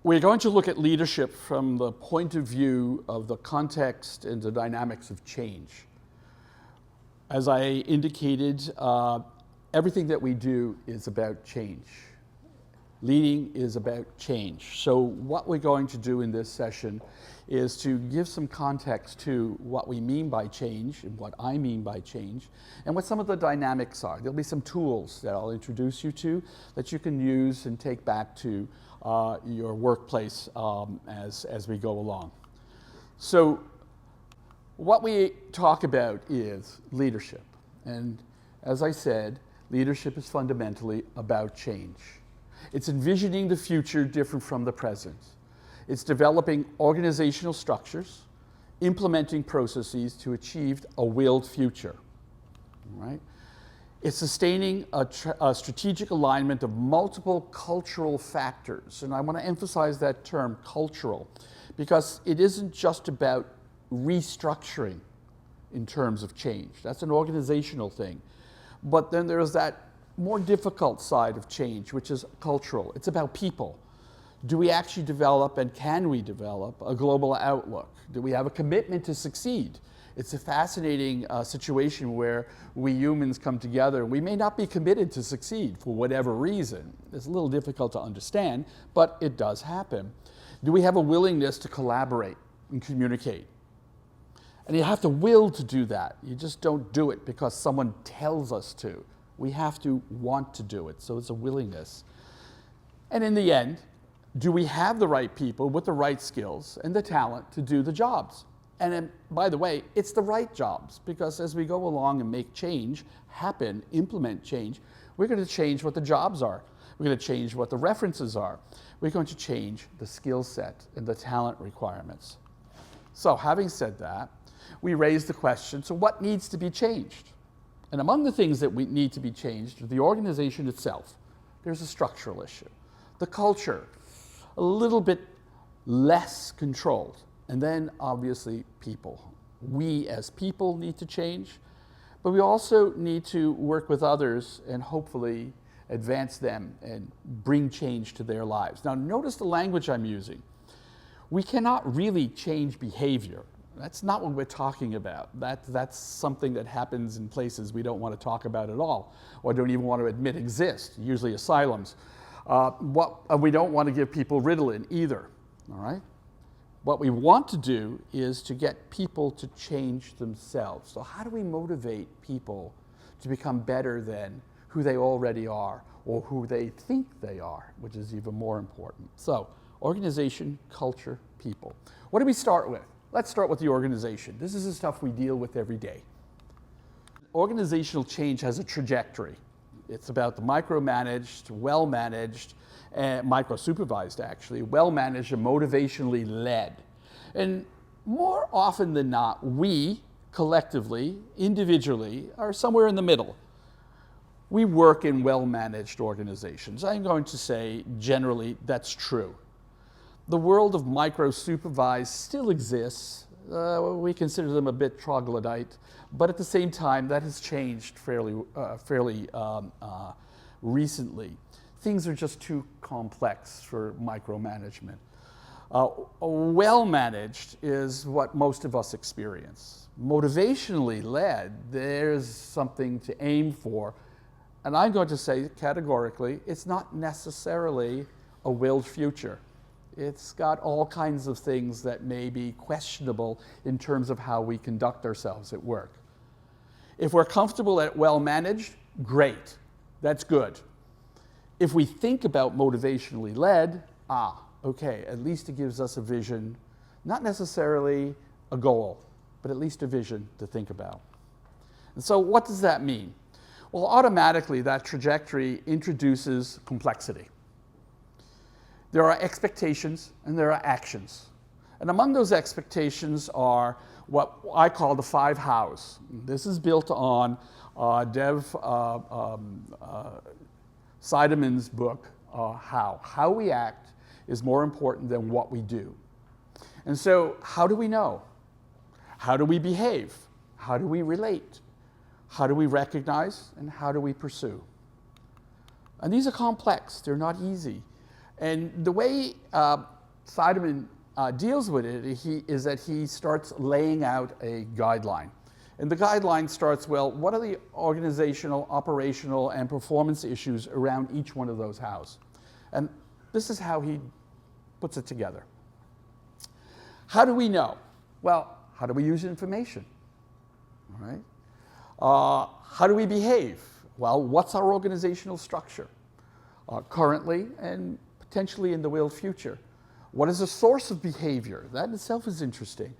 We're going to look at leadership from the point of view of the context and the dynamics of change. As I indicated, everything that we do is about change. Leading is about change. So what we're going to do in this session is to give some context to what we mean by change and what I mean by change and what some of the dynamics are. There'll be some tools that I'll introduce you to that you can use and take back to your workplace as we go along. So what we talk about is leadership. And as I said, leadership is fundamentally about change. It's envisioning the future different from the present. It's developing organizational structures, implementing processes to achieve a willed future, right? It's sustaining a strategic alignment of multiple cultural factors. And I want to emphasize that term, cultural, because it isn't just about restructuring in terms of change. That's an organizational thing. But then there's that more difficult side of change, which is cultural. It's about people. Do we actually develop, and can we develop, a global outlook? Do we have a commitment to succeed? It's a fascinating situation where we humans come together. We may not be committed to succeed for whatever reason. It's a little difficult to understand, but it does happen. Do we have a willingness to collaborate and communicate? And you have to will to do that. You just don't do it because someone tells us to. We have to want to do it, so it's a willingness. And in the end, do we have the right people with the right skills and the talent to do the jobs? And then, by the way, it's the right jobs, because as we go along and make change happen, implement change, we're going to change what the jobs are. We're going to change what the references are. We're going to change the skill set and the talent requirements. So having said that, we raise the question, so what needs to be changed? And among the things that we need to be changed, the organization itself, there's a structural issue. The culture, a little bit less controlled. And then obviously people. We as people need to change, but we also need to work with others and hopefully advance them and bring change to their lives. Now notice the language I'm using. We cannot really change behavior. That's not what we're talking about. That's something that happens in places we don't want to talk about at all, or don't even want to admit exist, usually asylums. We don't want to give people Ritalin either, all right? What we want to do is to get people to change themselves. So how do we motivate people to become better than who they already are or who they think they are, which is even more important. So organization, culture, people. What do we start with? Let's start with the organization. This is the stuff we deal with every day. Organizational change has a trajectory. It's about the micromanaged, well-managed, micro-supervised actually, well-managed and motivationally led. And more often than not, we collectively, individually, are somewhere in the middle. We work in well-managed organizations. I'm going to say generally that's true. The world of micro-supervised still exists. We consider them a bit troglodyte, but at the same time, that has changed fairly recently. Things are just too complex for micromanagement. Well-managed is what most of us experience. Motivationally led, there's something to aim for. And I'm going to say categorically, it's not necessarily a willed future. It's got all kinds of things that may be questionable in terms of how we conduct ourselves at work. If we're comfortable at well-managed, great, that's good. If we think about motivationally led, okay, at least it gives us a vision, not necessarily a goal, but at least a vision to think about. And so what does that mean? Well, automatically that trajectory introduces complexity. There are expectations and there are actions. And among those expectations are what I call the 5 hows. This is built on Dev Seideman's book, How. How we act is more important than what we do. And so how do we know? How do we behave? How do we relate? How do we recognize? And how do we pursue? And these are complex. They're not easy. And the way Seidemann deals with it is that he starts laying out a guideline. And the guideline starts, well, what are the organizational, operational, and performance issues around each one of those hows? And this is how he puts it together. How do we know? Well, how do we use information? All right. How do we behave? Well, what's our organizational structure currently and potentially in the real future? What is the source of behavior? That in itself is interesting.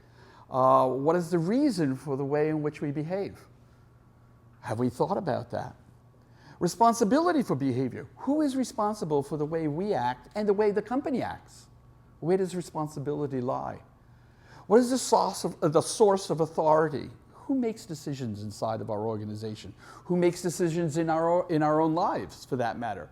What is the reason for the way in which we behave? Have we thought about that? Responsibility for behavior. Who is responsible for the way we act and the way the company acts? Where does responsibility lie? What is the source of authority? Who makes decisions inside of our organization? Who makes decisions in our own lives, for that matter?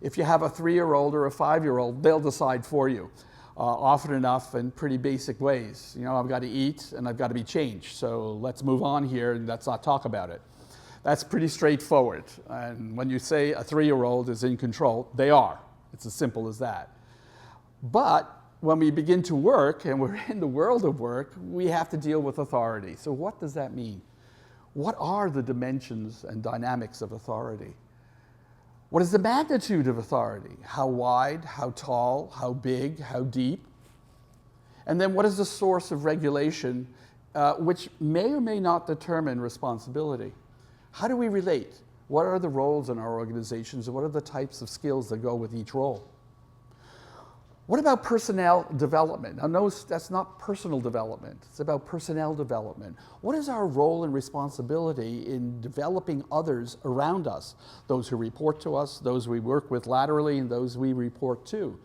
If you have a 3-year-old or a 5-year-old, they'll decide for you. Often enough in pretty basic ways. You know, I've got to eat and I've got to be changed, so let's move on here and let's not talk about it. That's pretty straightforward. And when you say a 3-year-old is in control, they are. It's as simple as that. But when we begin to work and we're in the world of work, we have to deal with authority. So what does that mean? What are the dimensions and dynamics of authority? What is the magnitude of authority? How wide, how tall, how big, how deep? And then what is the source of regulation, which may or may not determine responsibility? How do we relate? What are the roles in our organizations, and what are the types of skills that go with each role? What about personnel development? Now, notice that's not personal development. It's about personnel development. What is our role and responsibility in developing others around us? Those who report to us, those we work with laterally, and those we report to.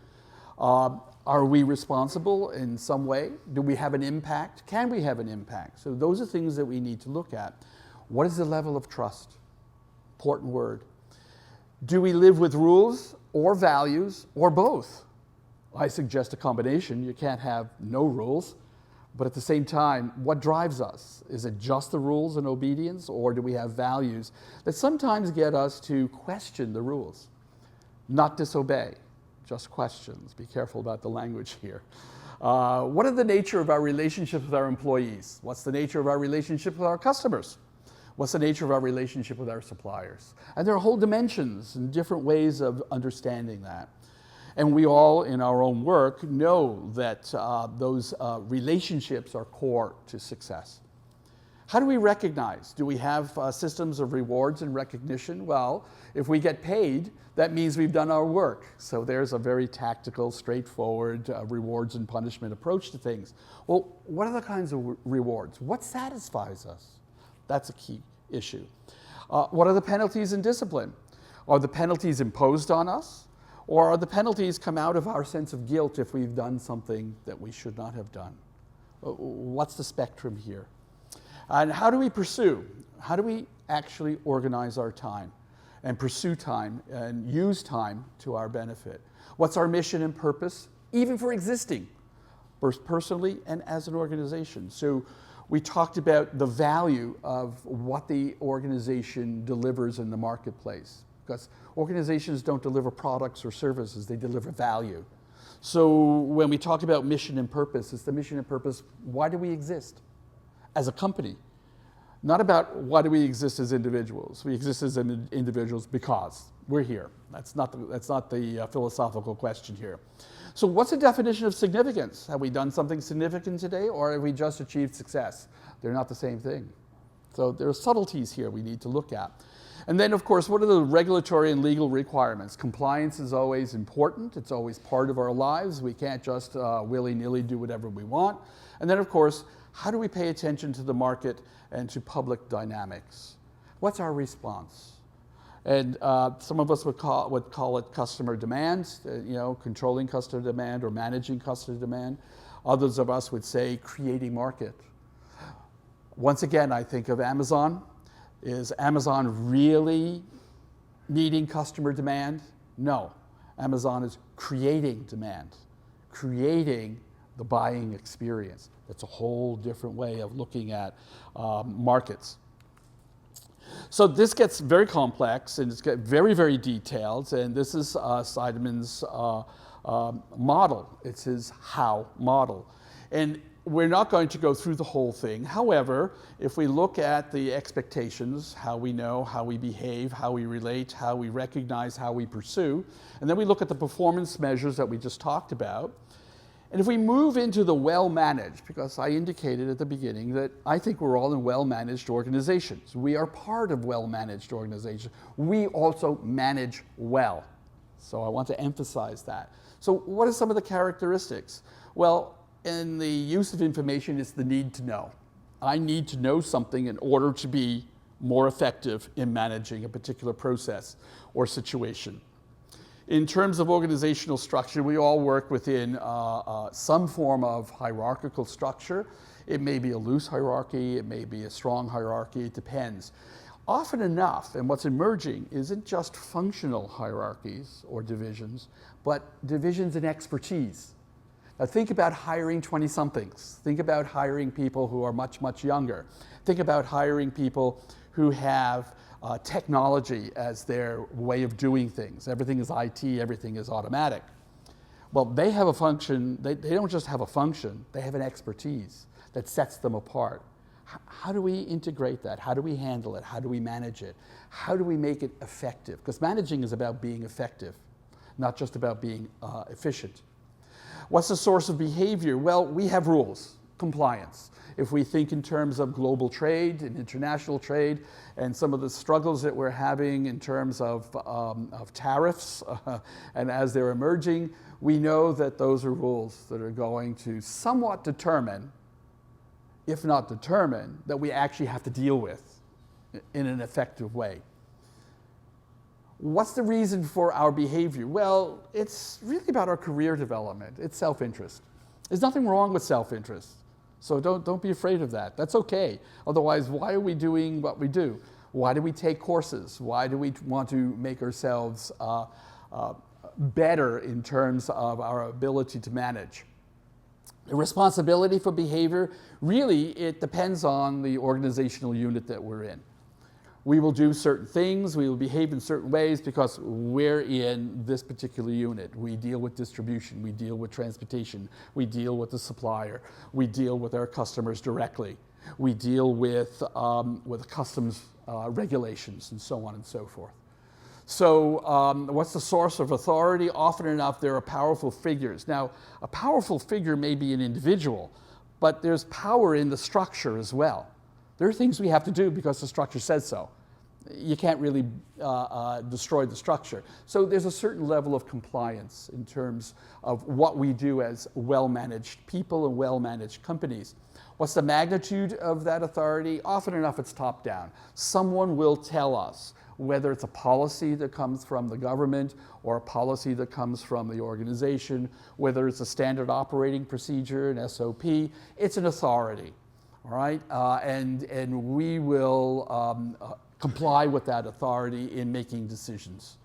Are we responsible in some way? Do we have an impact? Can we have an impact? So those are things that we need to look at. What is the level of trust? Important word. Do we live with rules or values or both? I suggest a combination. You can't have no rules, but at the same time, what drives us? Is it just the rules and obedience, or do we have values that sometimes get us to question the rules? Not disobey, just questions. Be careful about the language here. What is the nature of our relationship with our employees? What's the nature of our relationship with our customers? What's the nature of our relationship with our suppliers? And there are whole dimensions and different ways of understanding that. And we all, in our own work, know that those relationships are core to success. How do we recognize? Do we have systems of rewards and recognition? Well, if we get paid, that means we've done our work. So there's a very tactical, straightforward rewards and punishment approach to things. Well, what are the kinds of rewards? What satisfies us? That's a key issue. What are the penalties and discipline? Are the penalties imposed on us? Or are the penalties come out of our sense of guilt if we've done something that we should not have done? What's the spectrum here? And how do we pursue? How do we actually organize our time and pursue time and use time to our benefit? What's our mission and purpose, even for existing, both personally and as an organization? So we talked about the value of what the organization delivers in the marketplace. Because organizations don't deliver products or services, they deliver value. So when we talk about mission and purpose, it's the mission and purpose, why do we exist as a company? Not about why do we exist as individuals. We exist as individuals because we're here. That's not the philosophical question here. So what's the definition of significance? Have we done something significant today, or have we just achieved success? They're not the same thing. So there are subtleties here we need to look at. And then, of course, what are the regulatory and legal requirements? Compliance is always important. It's always part of our lives. We can't just willy-nilly do whatever we want. And then, of course, how do we pay attention to the market and to public dynamics? What's our response? And some of us would call it customer demand, controlling customer demand or managing customer demand. Others of us would say creating market. Once again, I think of Amazon. Is Amazon really meeting customer demand? No. Amazon is creating demand, creating the buying experience. That's a whole different way of looking at markets. So this gets very complex and it's very, very detailed. And this is Seidemann's model. It's his how model. And we're not going to go through the whole thing. However, if we look at the expectations, how we know, how we behave, how we relate, how we recognize, how we pursue, and then we look at the performance measures that we just talked about. And if we move into the well-managed, because I indicated at the beginning that I think we're all in well-managed organizations. We are part of well-managed organizations. We also manage well. So I want to emphasize that. So what are some of the characteristics? Well, in the use of information, it's the need to know. I need to know something in order to be more effective in managing a particular process or situation. In terms of organizational structure, we all work within some form of hierarchical structure. It may be a loose hierarchy, it may be a strong hierarchy, it depends. Often enough, and what's emerging isn't just functional hierarchies or divisions, but divisions in expertise. Now think about hiring 20-somethings. Think about hiring people who are much, much younger. Think about hiring people who have technology as their way of doing things. Everything is IT, everything is automatic. Well, they have a function, they don't just have a function, they have an expertise that sets them apart. How do we integrate that? How do we handle it? How do we manage it? How do we make it effective? Because managing is about being effective, not just about being efficient. What's the source of behavior? Well, we have rules, compliance. If we think in terms of global trade and international trade and some of the struggles that we're having in terms of tariffs and as they're emerging, we know that those are rules that are going to somewhat determine, if not determine, that we actually have to deal with in an effective way. What's the reason for our behavior? Well, it's really about our career development. It's self-interest. There's nothing wrong with self-interest. So don't be afraid of that. That's okay. Otherwise, why are we doing what we do? Why do we take courses? Why do we want to make ourselves better in terms of our ability to manage? The responsibility for behavior, really, it depends on the organizational unit that we're in. We will do certain things, we will behave in certain ways because we're in this particular unit. We deal with distribution, we deal with transportation, we deal with the supplier, we deal with our customers directly, we deal with customs regulations and so on and so forth. So what's the source of authority? Often enough, there are powerful figures. Now, a powerful figure may be an individual, but there's power in the structure as well. There are things we have to do because the structure says so. You can't really destroy the structure. So there's a certain level of compliance in terms of what we do as well-managed people and well-managed companies. What's the magnitude of that authority? Often enough, it's top-down. Someone will tell us, whether it's a policy that comes from the government or a policy that comes from the organization, whether it's a standard operating procedure, an SOP, it's an authority. All right, and we will comply with that authority in making decisions.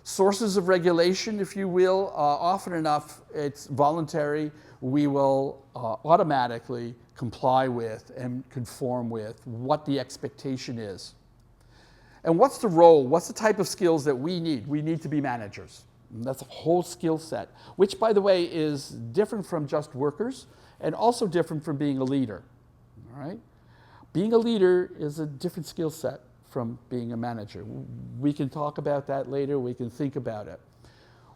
Sources of regulation, if you will, often enough it's voluntary. We will automatically comply with and conform with what the expectation is. And what's the role? What's the type of skills that we need? We need to be managers. And that's a whole skill set, which, by the way, is different from just workers and also different from being a leader. All right? Being a leader is a different skill set from being a manager. We can talk about that later. We can think about it.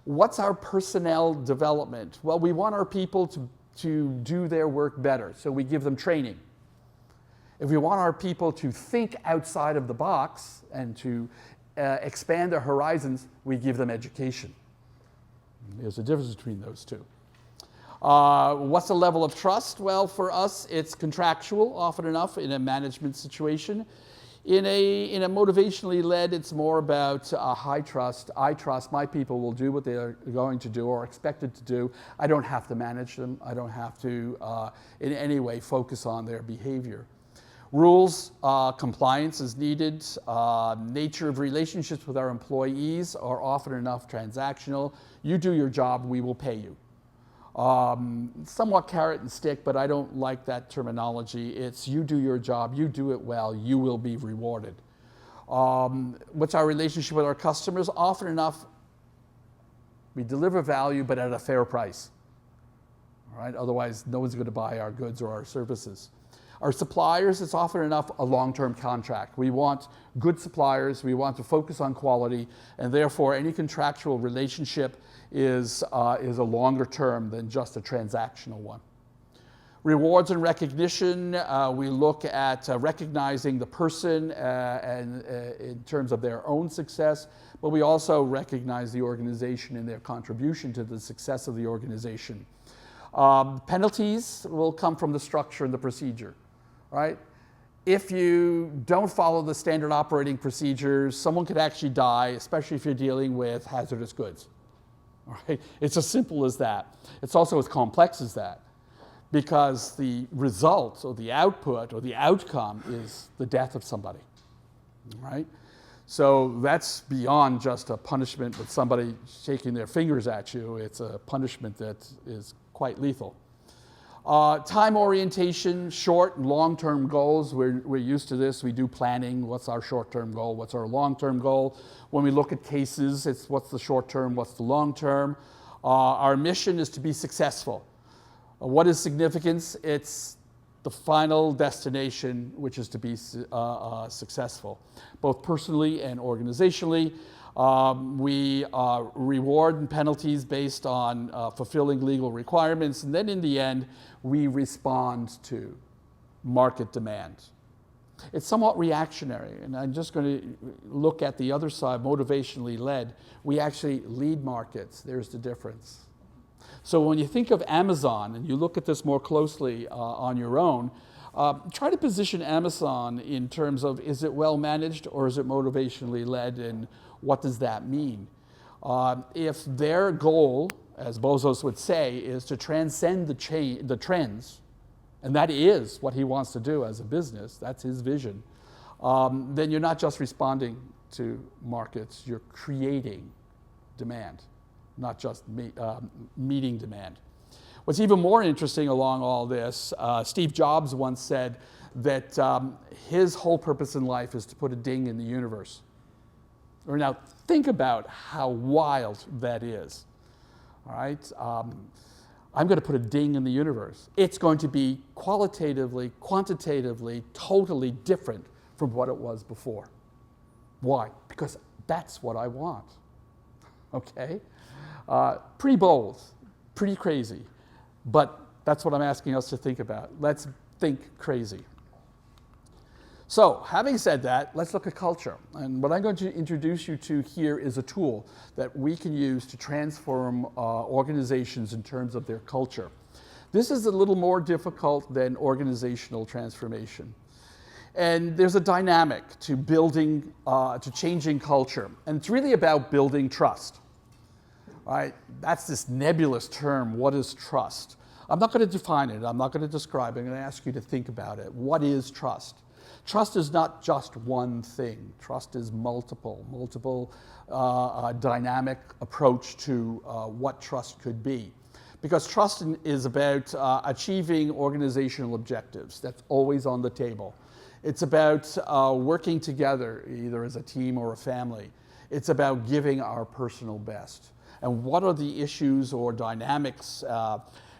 What's our personnel development? Well, we want our people to do their work better, so we give them training. If we want our people to think outside of the box and to expand their horizons, we give them education. There's a difference between those two. What's the level of trust? Well, for us, it's contractual, often enough, in a management situation. In a motivationally led, it's more about high trust. I trust my people will do what they're going to do or expected to do. I don't have to manage them. I don't have to, in any way, focus on their behavior. Rules, compliance is needed. Nature of relationships with our employees are often enough transactional. You do your job, we will pay you. Somewhat carrot and stick, but I don't like that terminology. It's you do your job, you do it well, you will be rewarded. What's our relationship with our customers? Often enough, We deliver value, but at a fair price. All right? Otherwise, no one's going to buy our goods or our services. Our suppliers, it's often enough a long-term contract. We want good suppliers. We want to focus on quality, and therefore, any contractual relationship is a longer term than just a transactional one. Rewards and recognition, we look at recognizing the person in terms of their own success, but we also recognize the organization and their contribution to the success of the organization. Penalties will come from the structure and the procedure, right? If you don't follow the standard operating procedures, someone could actually die, especially if you're dealing with hazardous goods. All right? It's as simple as that. It's also as complex as that, because the result or the output or the outcome is the death of somebody, right? So that's beyond just a punishment with somebody shaking their fingers at you. It's a punishment that is quite lethal. Time orientation, short and long-term goals. We're used to this. We do planning. What's our short-term goal? What's our long-term goal? When we look at cases, it's what's the short-term, what's the long-term. Our mission is to be successful. What is significance? It's the final destination, which is to be successful, both personally and organizationally. We reward and penalties based on fulfilling legal requirements, and then in the end, we respond to market demand. It's somewhat reactionary, and I'm just going to look at the other side, motivationally led. We actually lead markets. There's the difference. So when you think of Amazon, and you look at this more closely on your own, try to position Amazon in terms of, is it well managed or is it motivationally led, and what does that mean? If their goal, as Bezos would say, is to transcend the trends, and that is what he wants to do as a business, that's his vision, then you're not just responding to markets, you're creating demand, not just meeting demand. What's even more interesting along all this, Steve Jobs once said that his whole purpose in life is to put a ding in the universe. Or now, think about how wild that is. All right? I'm going to put a ding in the universe. It's going to be qualitatively, quantitatively, totally different from what it was before. Why? Because that's what I want. Okay? Pretty bold, pretty crazy, but that's what I'm asking us to think about. Let's think crazy. So, having said that, let's look at culture. And what I'm going to introduce you to here is a tool that we can use to transform organizations in terms of their culture. This is a little more difficult than organizational transformation. And there's a dynamic to building, to changing culture. And it's really about building trust. Right? That's this nebulous term, what is trust? I'm not going to define it, I'm not going to describe it, I'm going to ask you to think about it. What is trust? Trust is not just one thing. Trust is multiple dynamic approach to what trust could be. Because trust is about achieving organizational objectives. That's always on the table. It's about working together, either as a team or a family. It's about giving our personal best. And what are the issues or dynamics,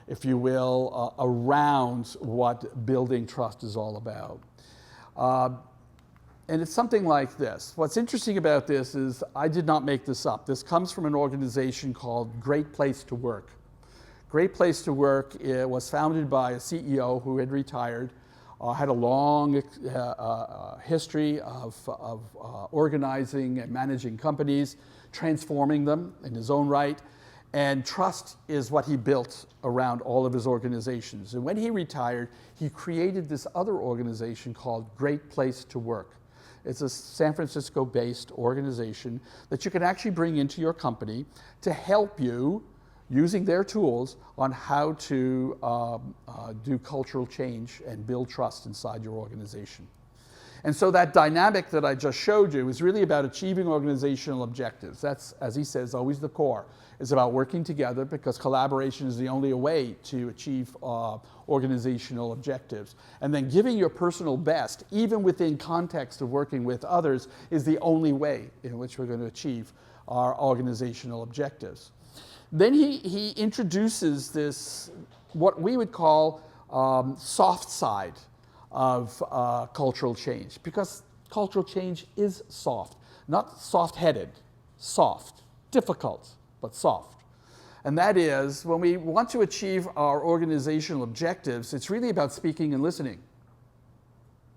if you will, around what building trust is all about? And it's something like this. What's interesting about this is I did not make this up. This comes from an organization called Great Place to Work. Great Place to Work was founded by a CEO who had retired, had a long history of organizing and managing companies, transforming them in his own right, and trust is what he built around all of his organizations. And when he retired, he created this other organization called Great Place to Work. It's a San Francisco-based organization that you can actually bring into your company to help you, using their tools, on how to do cultural change and build trust inside your organization. And so that dynamic that I just showed you is really about achieving organizational objectives. That's, as he says, always the core. It's about working together because collaboration is the only way to achieve organizational objectives. And then giving your personal best, even within context of working with others, is the only way in which we're going to achieve our organizational objectives. Then he introduces this, what we would call soft side of cultural change, because cultural change is soft, not soft-headed, soft, difficult, but soft. And that is, when we want to achieve our organizational objectives, it's really about speaking and listening.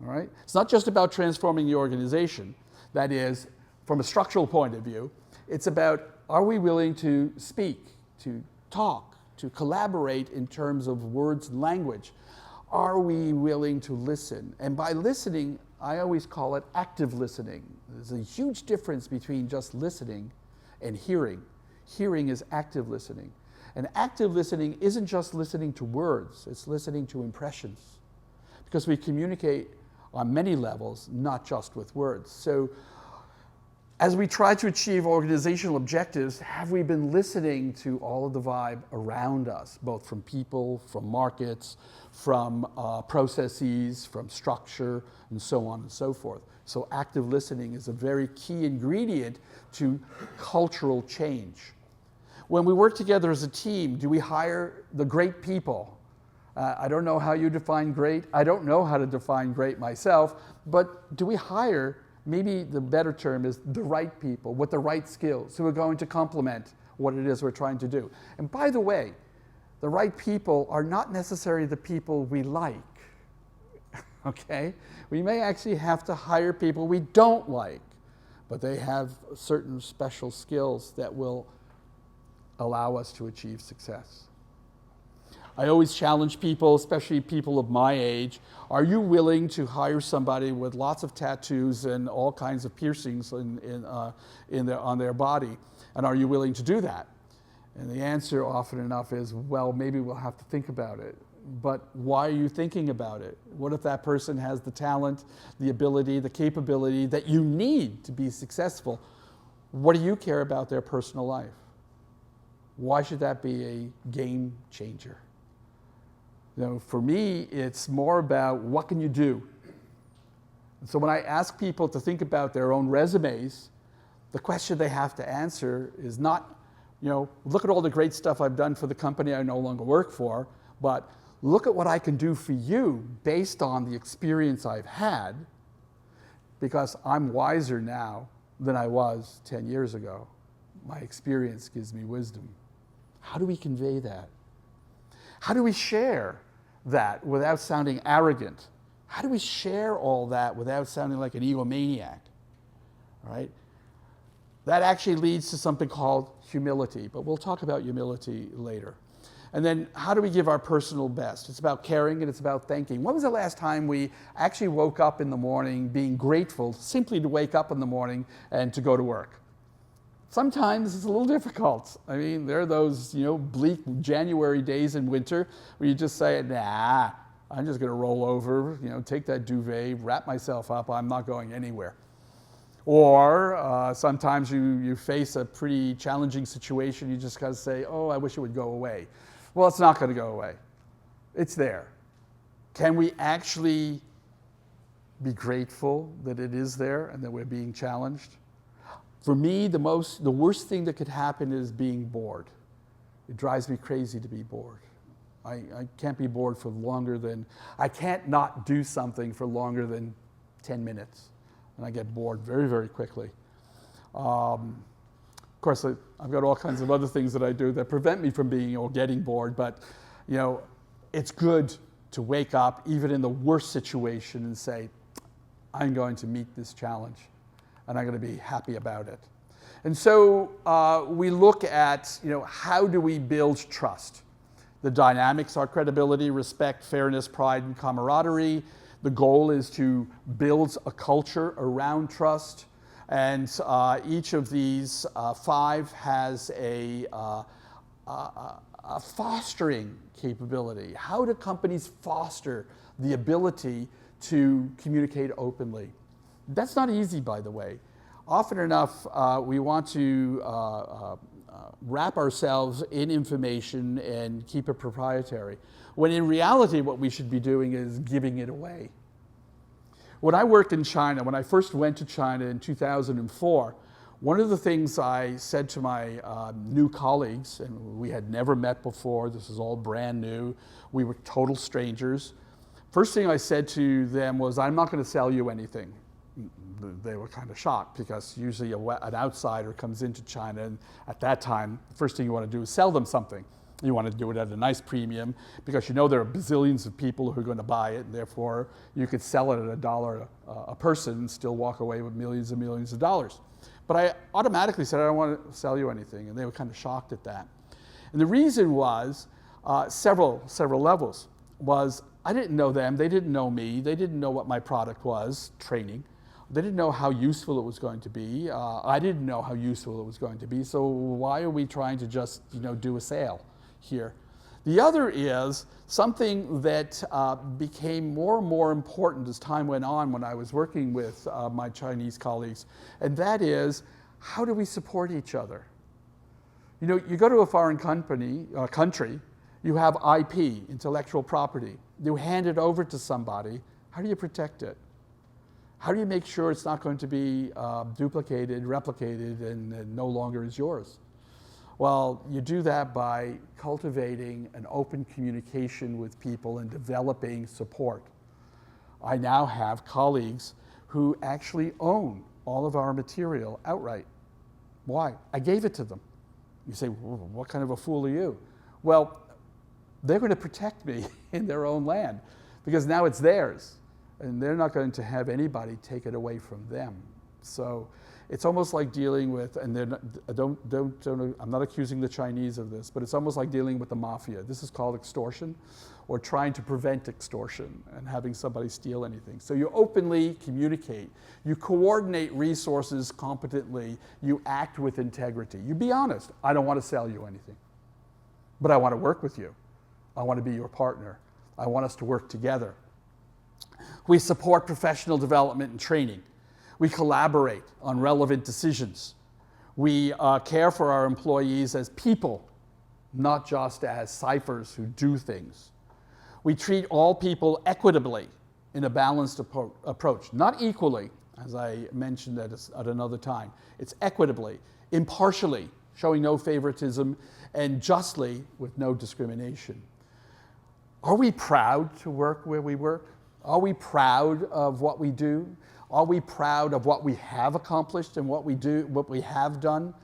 All right? It's not just about transforming the organization. That is, from a structural point of view, it's about, are we willing to speak, to talk, to collaborate in terms of words and language? Are we willing to listen? And by listening, I always call it active listening. There's a huge difference between just listening and hearing. Hearing is active listening. And active listening isn't just listening to words, it's listening to impressions. Because we communicate on many levels, not just with words. So as we try to achieve organizational objectives, have we been listening to all of the vibe around us, both from people, from markets, from processes, from structure, and so on and so forth. So active listening is a very key ingredient to cultural change. When we work together as a team, do we hire the great people? I don't know how you define great. I don't know how to define great myself, but do we hire, maybe the better term is the right people with the right skills who are going to complement what it is we're trying to do? And by the way, the right people are not necessarily the people we like, okay? We may actually have to hire people we don't like, but they have certain special skills that will allow us to achieve success. I always challenge people, especially people of my age, are you willing to hire somebody with lots of tattoos and all kinds of piercings on their body? And are you willing to do that? And the answer often enough is, well, maybe we'll have to think about it. But why are you thinking about it? What if that person has the talent, the ability, the capability that you need to be successful? What do you care about their personal life? Why should that be a game changer? You know, for me, it's more about what can you do? And so when I ask people to think about their own resumes, the question they have to answer is not, you know, look at all the great stuff I've done for the company I no longer work for, but look at what I can do for you based on the experience I've had, because I'm wiser now than I was 10 years ago. My experience gives me wisdom. How do we convey that? How do we share that without sounding arrogant? How do we share all that without sounding like an egomaniac? All right? That actually leads to something called humility, but we'll talk about humility later. And then how do we give our personal best? It's about caring and it's about thanking. When was the last time we actually woke up in the morning being grateful simply to wake up in the morning and to go to work? Sometimes it's a little difficult. I mean, there are those, you know, bleak January days in winter where you just say, nah, I'm just going to roll over, you know, take that duvet, wrap myself up, I'm not going anywhere. Or sometimes you face a pretty challenging situation, you just got to say, oh, I wish it would go away. Well, it's not going to go away. It's there. Can we actually be grateful that it is there and that we're being challenged? For me, the worst thing that could happen is being bored. It drives me crazy to be bored. I can't be bored for longer than, I can't not do something for longer than 10 minutes. And I get bored very, very quickly. Of course, I've got all kinds of other things that I do that prevent me from being or getting bored, but you know, it's good to wake up even in the worst situation and say, I'm going to meet this challenge and I'm going to be happy about it. And so we look at, you know, how do we build trust? The dynamics are credibility, respect, fairness, pride, and camaraderie. The goal is to build a culture around trust. And each of these five has a fostering capability. How do companies foster the ability to communicate openly? That's not easy, by the way. Often enough, we want to wrap ourselves in information and keep it proprietary, when in reality what we should be doing is giving it away. When I worked in China, when I first went to China in 2004, One of the things I said to my new colleagues, and we had never met before, this is all brand new, we were total strangers. First thing I said to them was, I'm not going to sell you anything. They were kind of shocked because usually an outsider comes into China, and at that time, the first thing you want to do is sell them something. You want to do it at a nice premium because you know there are bazillions of people who are going to buy it, and therefore you could sell it at $1 a person and still walk away with millions and millions of dollars. But I automatically said, I don't want to sell you anything, and they were kind of shocked at that. And the reason was several levels. Was I didn't know them, they didn't know me, they didn't know what my product was, training. They didn't know how useful it was going to be. I didn't know how useful it was going to be, so why are we trying to just do a sale here? The other is something that became more and more important as time went on when I was working with my Chinese colleagues, and that is, how do we support each other? You go to a foreign country, you have IP, intellectual property. You hand it over to somebody, how do you protect it? How do you make sure it's not going to be duplicated, replicated, and no longer is yours? Well, you do that by cultivating an open communication with people and developing support. I now have colleagues who actually own all of our material outright. Why? I gave it to them. You say, well, what kind of a fool are you? Well, they're going to protect me in their own land because now it's theirs, and they're not going to have anybody take it away from them. So it's almost like dealing with, and I'm not accusing the Chinese of this, but it's almost like dealing with the mafia. This is called extortion, or trying to prevent extortion and having somebody steal anything. So you openly communicate, you coordinate resources competently, you act with integrity. You be honest. I don't want to sell you anything, but I want to work with you. I want to be your partner. I want us to work together. We support professional development and training. We collaborate on relevant decisions. We care for our employees as people, not just as ciphers who do things. We treat all people equitably in a balanced approach, not equally, as I mentioned at another time. It's equitably, impartially, showing no favoritism, and justly with no discrimination. Are we proud to work where we work? Are we proud of what we do? Are we proud of what we have accomplished and what we have done?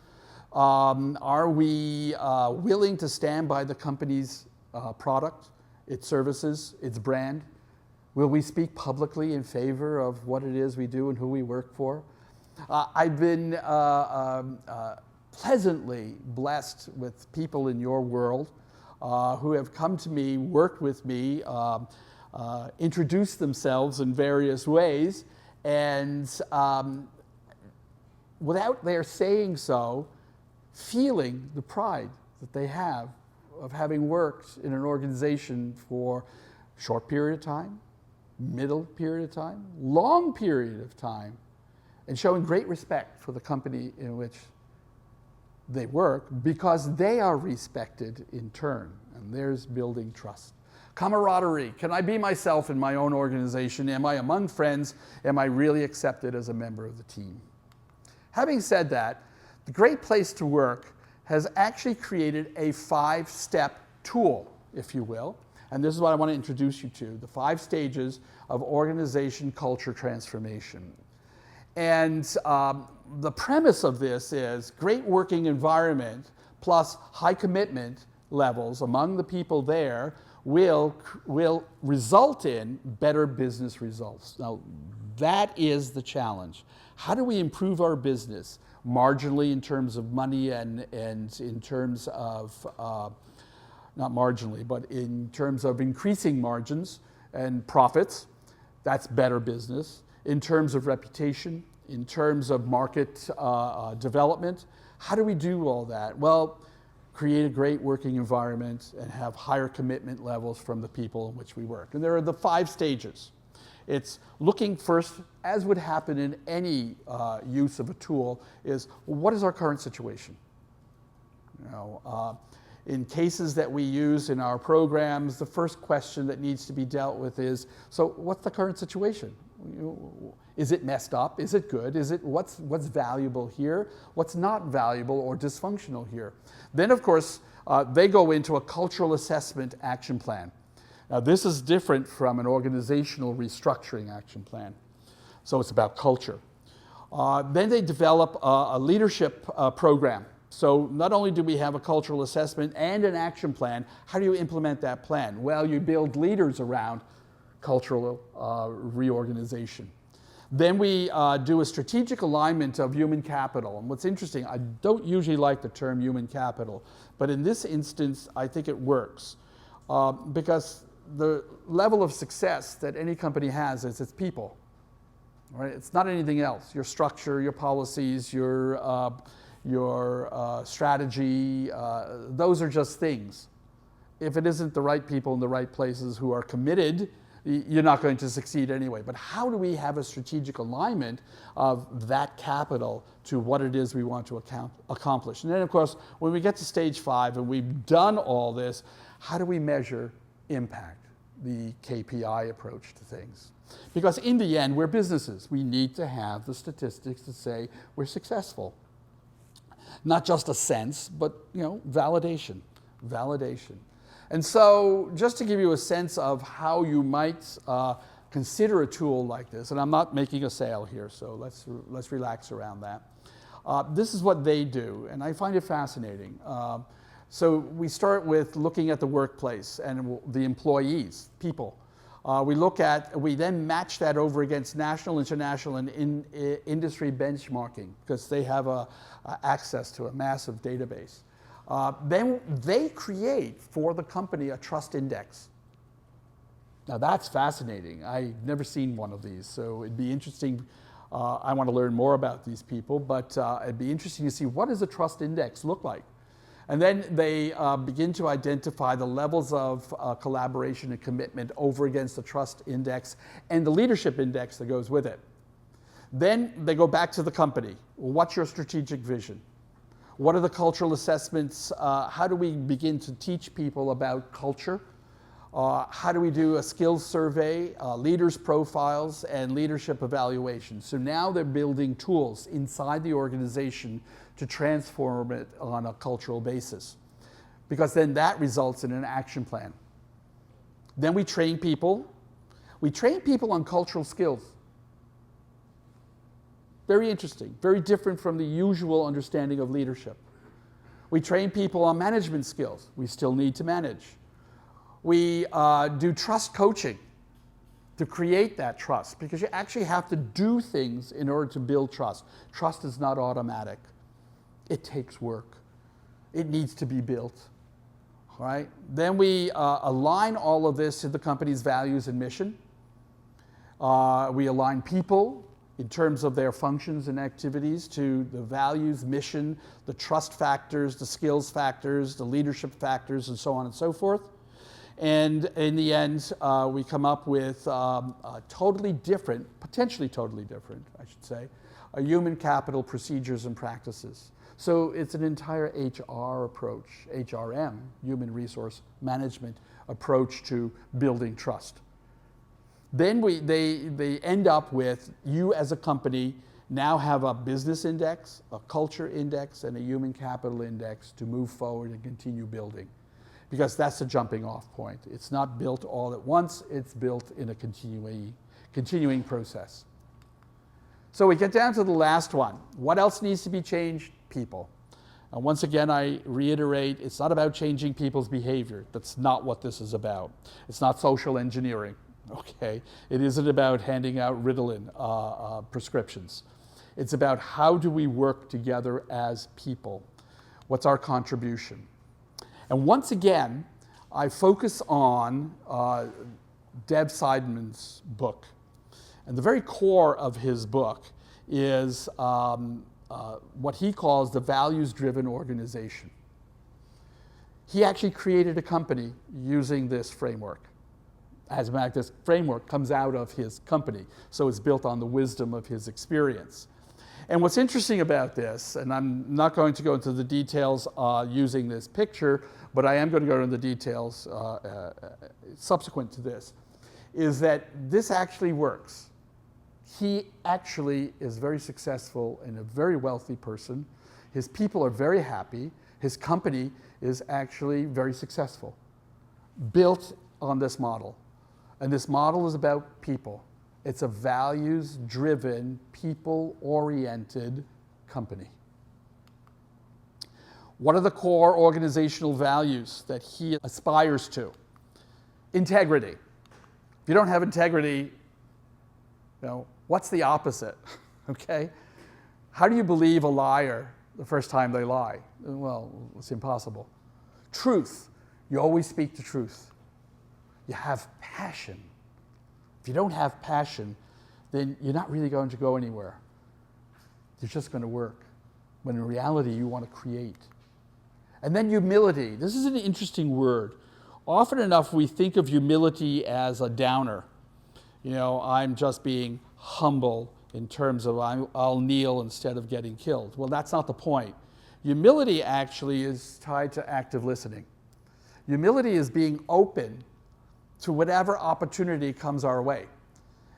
Are we willing to stand by the company's product, its services, its brand? Will we speak publicly in favor of what it is we do and who we work for? I've been pleasantly blessed with people in your world who have come to me, worked with me, introduced themselves in various ways, and without their saying so, feeling the pride that they have of having worked in an organization for a short period of time, middle period of time, long period of time, and showing great respect for the company in which they work because they are respected in turn, and there's building trust. Camaraderie. Can I be myself in my own organization? Am I among friends? Am I really accepted as a member of the team? Having said that, the Great Place to Work has actually created a 5-step tool, if you will, and this is what I want to introduce you to, the 5 stages of organization culture transformation. And the premise of this is great working environment plus high commitment levels among the people there will result in better business results. Now, that is the challenge. How do we improve our business marginally in terms of money and in terms of, not marginally, but in terms of increasing margins and profits? That's better business. In terms of reputation, in terms of market development, how do we do all that? Well, create a great working environment and have higher commitment levels from the people in which we work. And there are the 5 stages. It's looking first, as would happen in any use of a tool, is what is our current situation? In cases that we use in our programs, the first question that needs to be dealt with is, so what's the current situation? Is it messed up? Is it good? Is it what's valuable here? What's not valuable or dysfunctional here? Then, of course, they go into a cultural assessment action plan. Now, this is different from an organizational restructuring action plan. So it's about culture. Then they develop a leadership program. So not only do we have a cultural assessment and an action plan, how do you implement that plan? Well, you build leaders around cultural reorganization. Then we do a strategic alignment of human capital. And what's interesting, I don't usually like the term human capital, but in this instance, I think it works. Because the level of success that any company has is its people. Right? It's not anything else. Your structure, your policies, your strategy, those are just things. If it isn't the right people in the right places who are committed, you're not going to succeed anyway. But how do we have a strategic alignment of that capital to what it is we want to accomplish? And then, of course, when we get to stage 5 and we've done all this, how do we measure impact, the KPI approach to things? Because in the end, we're businesses. We need to have the statistics to say we're successful. Not just a sense, but validation. And so just to give you a sense of how you might consider a tool like this, and I'm not making a sale here, so let's relax around that. This is what they do, and I find it fascinating. So we start with looking at the workplace and the employees, people. We then match that over against national, international, and industry benchmarking because they have access to a massive database. Then they create for the company a trust index. Now that's fascinating. I've never seen one of these, so it'd be interesting. I want to learn more about these people, but it'd be interesting to see what does a trust index look like. And then they begin to identify the levels of collaboration and commitment over against the trust index and the leadership index that goes with it. Then they go back to the company. What's your strategic vision? What are the cultural assessments? How do we begin to teach people about culture? How do we do a skills survey, leaders profiles, and leadership evaluation? So now they're building tools inside the organization to transform it on a cultural basis. Because then that results in an action plan. Then we train people. We train people on cultural skills. Very interesting, very different from the usual understanding of leadership. We train people on management skills. We still need to manage. We do trust coaching to create that trust because you actually have to do things in order to build trust. Trust is not automatic. It takes work. It needs to be built. All right? Then we align all of this to the company's values and mission. We align people in terms of their functions and activities to the values, mission, the trust factors, the skills factors, the leadership factors, and so on and so forth. And in the end, we come up with potentially totally different, I should say, human capital procedures and practices. So it's an entire HR approach, HRM, human resource management approach to building trust. Then they end up with, you as a company now have a business index, a culture index, and a human capital index to move forward and continue building. Because that's the jumping off point. It's not built all at once, it's built in a continuing process. So we get down to the last one. What else needs to be changed? People. And once again, I reiterate, it's not about changing people's behavior. That's not what this is about. It's not social engineering, okay? It isn't about handing out Ritalin prescriptions. It's about how do we work together as people? What's our contribution? And once again, I focus on Dev Seidman's book. And the very core of his book is what he calls the values-driven organization. He actually created a company using this framework. As a matter of fact, this framework comes out of his company, so it's built on the wisdom of his experience. And what's interesting about this, and I'm not going to go into the details using this picture, but I am going to go into the details subsequent to this, is that this actually works. He actually is very successful and a very wealthy person. His people are very happy. His company is actually very successful, built on this model. And this model is about people. It's a values-driven, people-oriented company. What are the core organizational values that he aspires to? Integrity. If you don't have integrity, what's the opposite? Okay? How do you believe a liar the first time they lie? Well, it's impossible. Truth. You always speak the truth. You have passion. If you don't have passion, then you're not really going to go anywhere. You're just going to work, when in reality you want to create. And then humility. This is an interesting word. Often enough we think of humility as a downer. I'm just being humble in terms of I'll kneel instead of getting killed. Well, that's not the point. Humility actually is tied to active listening. Humility is being open to whatever opportunity comes our way.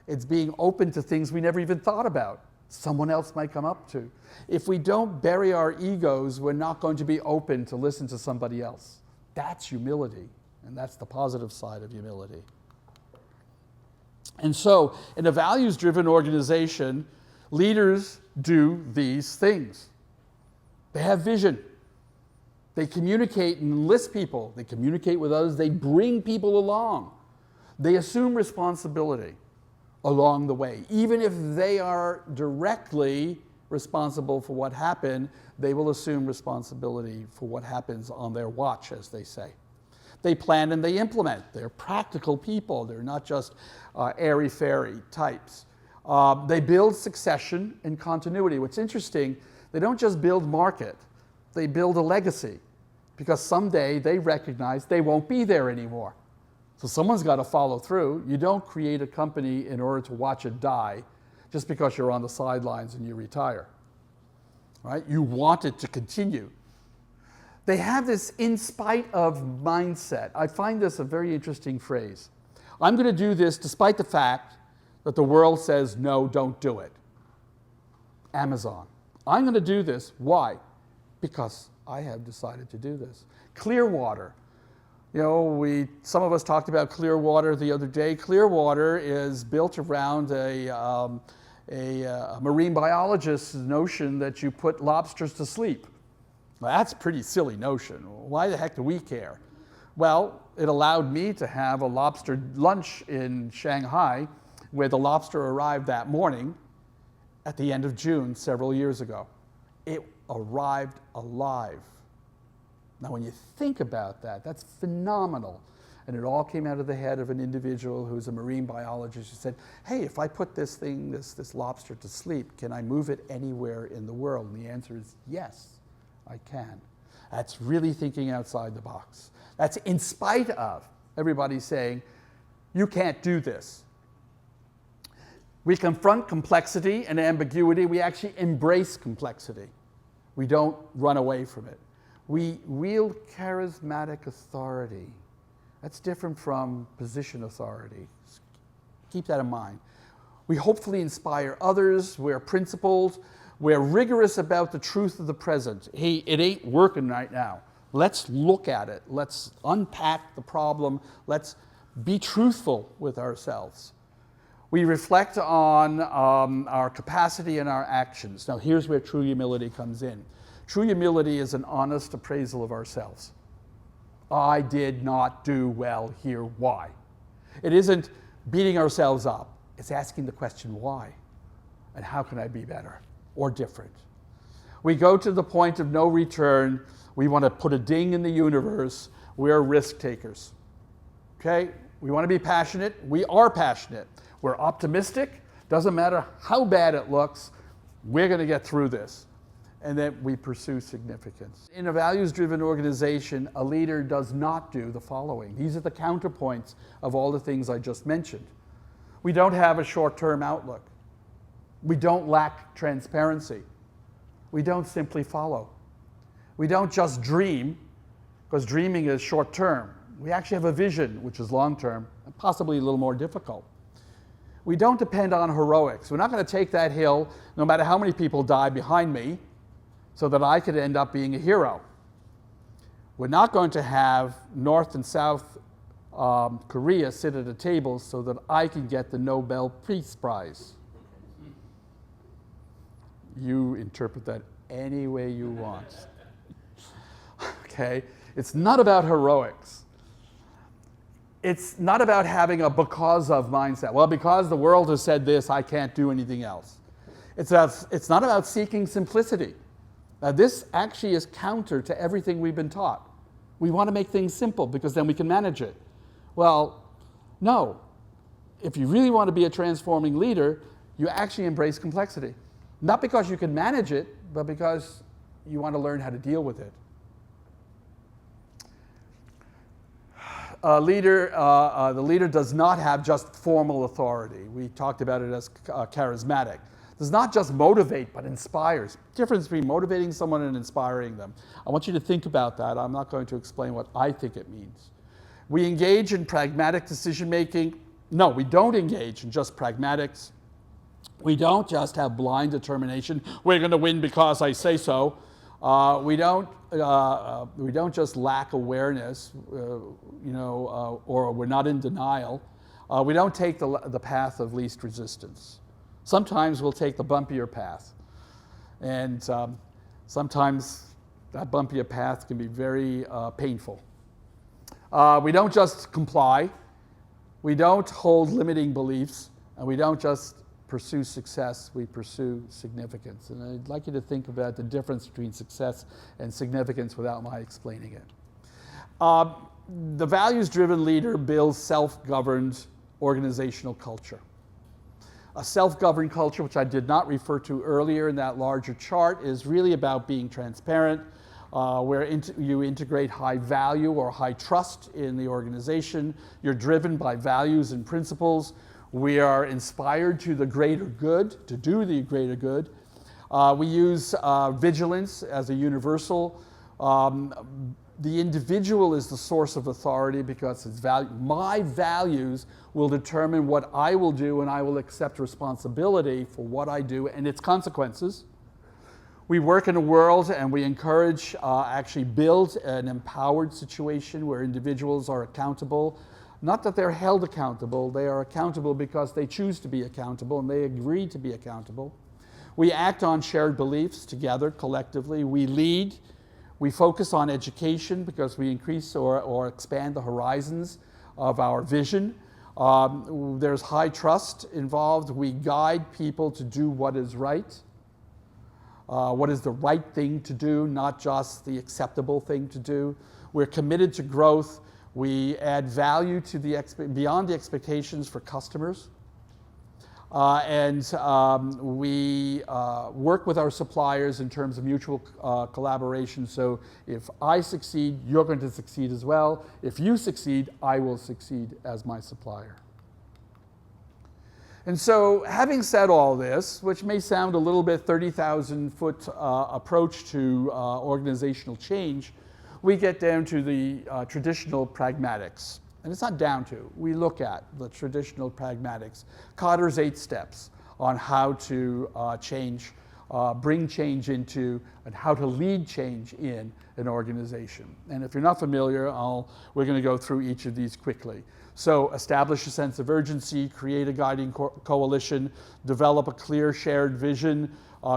It's being open to things we never even thought about, someone else might come up to. If we don't bury our egos, we're not going to be open to listen to somebody else. That's humility, and that's the positive side of humility. And so, in a values-driven organization, leaders do these things. They have vision. They communicate and enlist people. They communicate with others. They bring people along. They assume responsibility along the way. Even if they are directly responsible for what happened, they will assume responsibility for what happens on their watch, as they say. They plan and they implement. They're practical people. They're not just airy-fairy types. They build succession and continuity. What's interesting, they don't just build market. They build a legacy, because someday they recognize they won't be there anymore. So someone's got to follow through. You don't create a company in order to watch it die just because you're on the sidelines and you retire. Right? You want it to continue. They have this in spite of mindset. I find this a very interesting phrase. I'm going to do this despite the fact that the world says, no, don't do it. Amazon. I'm going to do this. Why? Because I have decided to do this. Clearwater. Some of us talked about Clearwater the other day. Clearwater is built around a marine biologist's notion that you put lobsters to sleep. Well, that's a pretty silly notion. Why the heck do we care? Well, it allowed me to have a lobster lunch in Shanghai, where the lobster arrived that morning at the end of June several years ago. It arrived alive. Now, when you think about that, that's phenomenal. And it all came out of the head of an individual who's a marine biologist who said, hey, if I put this lobster to sleep, can I move it anywhere in the world? And the answer is yes, I can. That's really thinking outside the box. That's in spite of everybody saying, you can't do this. We confront complexity and ambiguity. We actually embrace complexity. We don't run away from it. We wield charismatic authority. That's different from position authority. Keep that in mind. We hopefully inspire others. We're principled. We're rigorous about the truth of the present. Hey, it ain't working right now. Let's look at it. Let's unpack the problem. Let's be truthful with ourselves. We reflect on our capacity and our actions. Now, here's where true humility comes in. True humility is an honest appraisal of ourselves. I did not do well here. Why? It isn't beating ourselves up. It's asking the question, why? And how can I be better or different? We go to the point of no return. We want to put a ding in the universe. We're risk takers. Okay? We want to be passionate. We are passionate. We're optimistic. Doesn't matter how bad it looks. We're going to get through this. And then we pursue significance. In a values-driven organization, a leader does not do the following. These are the counterpoints of all the things I just mentioned. We don't have a short-term outlook. We don't lack transparency. We don't simply follow. We don't just dream, because dreaming is short-term. We actually have a vision, which is long-term, and possibly a little more difficult. We don't depend on heroics. We're not going to take that hill, no matter how many people die behind me, so that I could end up being a hero. We're not going to have North and South Korea sit at a table so that I can get the Nobel Peace Prize. You interpret that any way you want. Okay? It's not about heroics. It's not about having a because of mindset. Well, because the world has said this, I can't do anything else. It's not about seeking simplicity. Now, this actually is counter to everything we've been taught. We want to make things simple because then we can manage it. Well, no. If you really want to be a transforming leader, you actually embrace complexity. Not because you can manage it, but because you want to learn how to deal with it. The leader does not have just formal authority. We talked about it as charismatic. Does not just motivate, but inspires. Difference between motivating someone and inspiring them. I want you to think about that. I'm not going to explain what I think it means. We engage in pragmatic decision making. No, we don't engage in just pragmatics. We don't just have blind determination. We're going to win because I say so. We don't just lack awareness, or we're not in denial. We don't take the path of least resistance. Sometimes we'll take the bumpier path, and sometimes that bumpier path can be very painful. We don't just comply. We don't hold limiting beliefs, and we don't just pursue success, we pursue significance. And I'd like you to think about the difference between success and significance without my explaining it. The values-driven leader builds self-governed organizational culture. A self-governed culture, which I did not refer to earlier in that larger chart, is really about being transparent, where you integrate high value or high trust in the organization. You're driven by values and principles. We are inspired to the greater good, to do the greater good. We use vigilance as a universal. The individual is the source of authority because my values will determine what I will do, and I will accept responsibility for what I do and its consequences. We work in a world and we encourage, actually build an empowered situation where individuals are accountable. Not that they're held accountable, they are accountable because they choose to be accountable and they agree to be accountable. We act on shared beliefs together, collectively. We lead. We focus on education because we increase or expand the horizons of our vision. There's high trust involved. We guide people to do what is right. What is the right thing to do, not just the acceptable thing to do. We're committed to growth. We add value to beyond the expectations for customers. We work with our suppliers in terms of mutual collaboration. So if I succeed, you're going to succeed as well. If you succeed, I will succeed as my supplier. And so having said all this, which may sound a little bit 30,000-foot approach to organizational change, we get down to the traditional pragmatics. And it's not down to. We look at the traditional pragmatics. Cotter's 8 steps on how to bring change into, and how to lead change in an organization. And if you're not familiar, we're going to go through each of these quickly. So establish a sense of urgency, create a guiding coalition, develop a clear shared vision,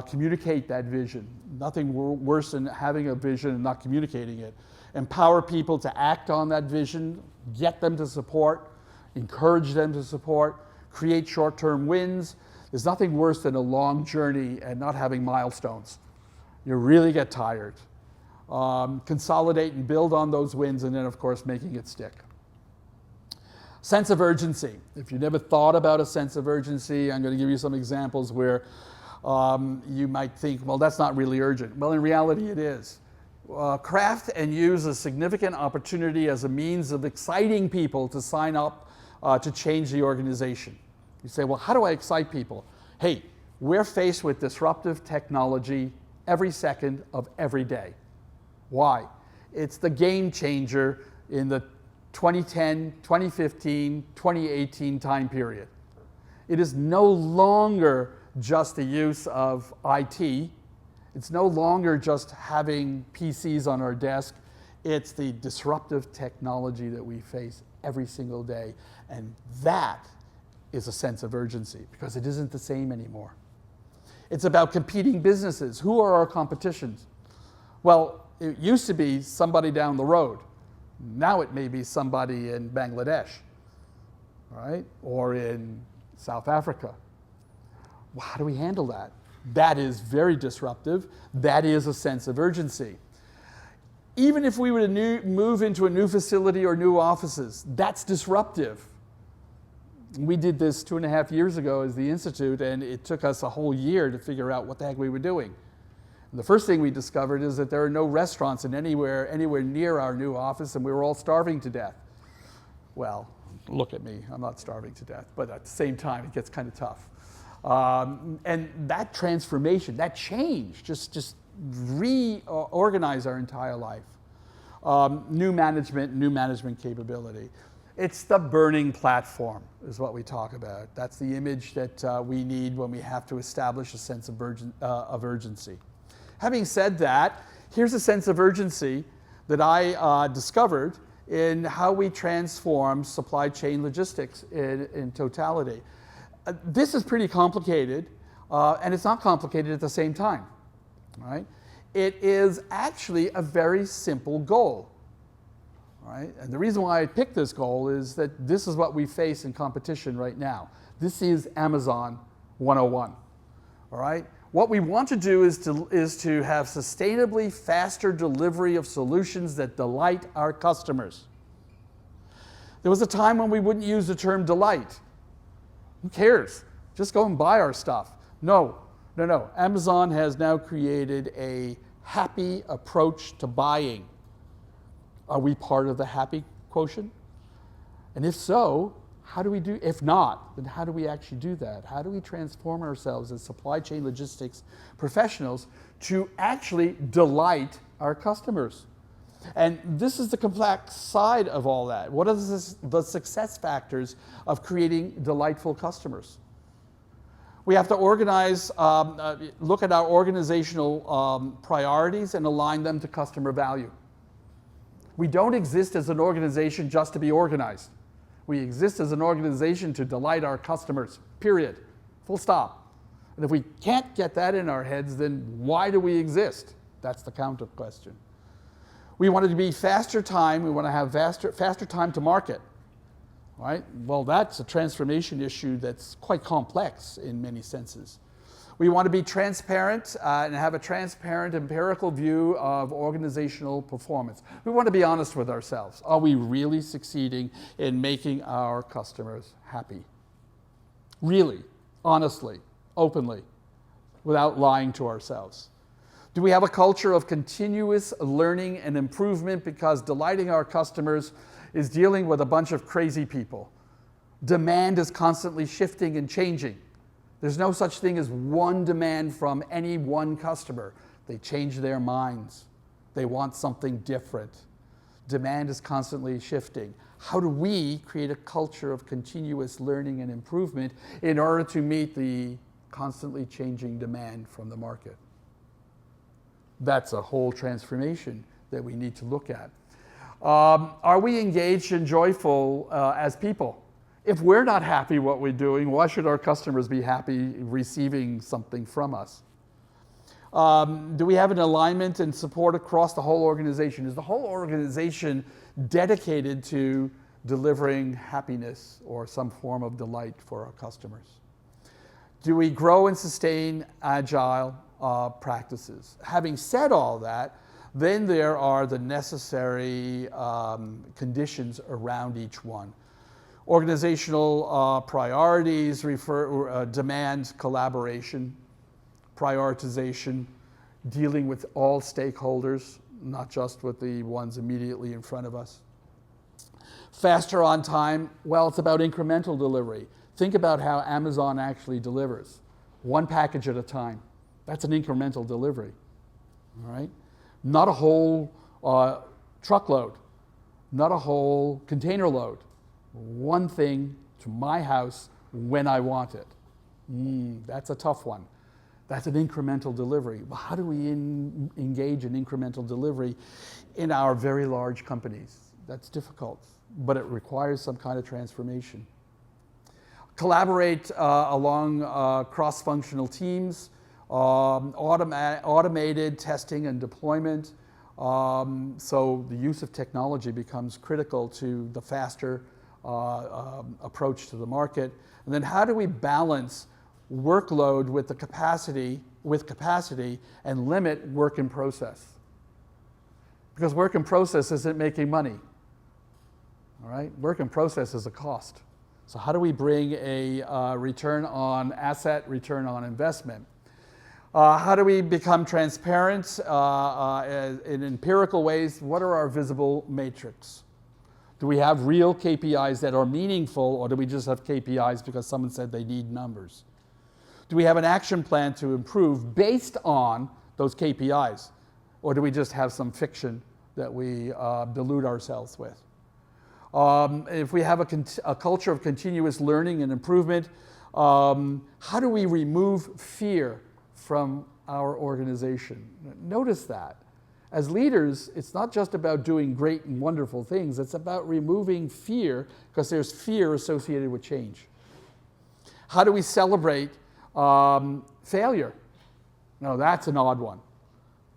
communicate that vision. Nothing worse than having a vision and not communicating it. Empower people to act on that vision, get them to support, encourage them to support, create short-term wins. There's nothing worse than a long journey and not having milestones. You really get tired. Consolidate and build on those wins, and then, of course, making it stick. Sense of urgency. If you never thought about a sense of urgency, I'm going to give you some examples where you might think, well, that's not really urgent. Well, in reality, it is. Craft and use a significant opportunity as a means of exciting people to sign up to change the organization. You say, well, how do I excite people? Hey, we're faced with disruptive technology every second of every day. Why? It's the game changer in the 2010, 2015, 2018 time period. It is no longer just the use of IT. It's no longer just having PCs on our desk. It's the disruptive technology that we face every single day. And that is a sense of urgency because it isn't the same anymore. It's about competing businesses. Who are our competitions? Well, it used to be somebody down the road. Now it may be somebody in Bangladesh, right? Or in South Africa. Well, how do we handle that? That is very disruptive. That is a sense of urgency. Even if we were to move into a new facility or new offices, that's disruptive. We did this 2.5 years ago as the Institute, and it took us a whole year to figure out what the heck we were doing. And the first thing we discovered is that there are no restaurants anywhere near our new office, and we were all starving to death. Well, look at me, I'm not starving to death, but at the same time, it gets kind of tough. And that transformation, that change, just reorganize our entire life. New management capability. It's the burning platform is what we talk about. That's the image that we need when we have to establish a sense of urgency. Having said that, here's a sense of urgency that I discovered in how we transform supply chain logistics in totality. This is pretty complicated, and it's not complicated at the same time, right? It is actually a very simple goal, right? And the reason why I picked this goal is that this is what we face in competition right now. This is Amazon 101, all right? What we want to do is to have sustainably faster delivery of solutions that delight our customers. There was a time when we wouldn't use the term delight. Who cares? Just go and buy our stuff. No. Amazon has now created a happy approach to buying. Are we part of the happy quotient? And if so, how do we do? If not, then how do we actually do that? How do we transform ourselves as supply chain logistics professionals to actually delight our customers? And this is the complex side of all that. What are the success factors of creating delightful customers? We have to organize, look at our organizational priorities and align them to customer value. We don't exist as an organization just to be organized. We exist as an organization to delight our customers, period. Full stop. And if we can't get that in our heads, then why do we exist? That's the counter question. We want it to be faster time. We want to have faster time to market, right? Well, that's a transformation issue that's quite complex in many senses. We want to be transparent and have a transparent empirical view of organizational performance. We want to be honest with ourselves. Are we really succeeding in making our customers happy? Really, honestly, openly, without lying to ourselves. Do we have a culture of continuous learning and improvement because delighting our customers is dealing with a bunch of crazy people? Demand is constantly shifting and changing. There's no such thing as one demand from any one customer. They change their minds. They want something different. Demand is constantly shifting. How do we create a culture of continuous learning and improvement in order to meet the constantly changing demand from the market? That's a whole transformation that we need to look at. Are we engaged and joyful as people? If we're not happy what we're doing, why should our customers be happy receiving something from us? Do we have an alignment and support across the whole organization? Is the whole organization dedicated to delivering happiness or some form of delight for our customers? Do we grow and sustain agile practices? Having said all that, then there are the necessary conditions around each one. Organizational priorities demand collaboration, prioritization, dealing with all stakeholders, not just with the ones immediately in front of us. Faster on time, well, it's about incremental delivery. Think about how Amazon actually delivers. One package at a time. That's an incremental delivery, all right? Not a whole truckload, not a whole container load. One thing to my house when I want it. That's a tough one. That's an incremental delivery. Well, how do we engage in incremental delivery in our very large companies? That's difficult, but it requires some kind of transformation. Collaborate along cross-functional teams, automated testing and deployment. So the use of technology becomes critical to the faster approach to the market. And then how do we balance workload with the capacity and limit work in process? Because work in process isn't making money. All right? Work in process is a cost. So how do we bring a return on asset, return on investment? How do we become transparent in empirical ways? What are our visible metrics? Do we have real KPIs that are meaningful, or do we just have KPIs because someone said they need numbers? Do we have an action plan to improve based on those KPIs? Or do we just have some fiction that we delude ourselves with? If we have a culture of continuous learning and improvement, how do we remove fear from our organization? Notice that. As leaders, it's not just about doing great and wonderful things, it's about removing fear, because there's fear associated with change. How do we celebrate failure? No, that's an odd one.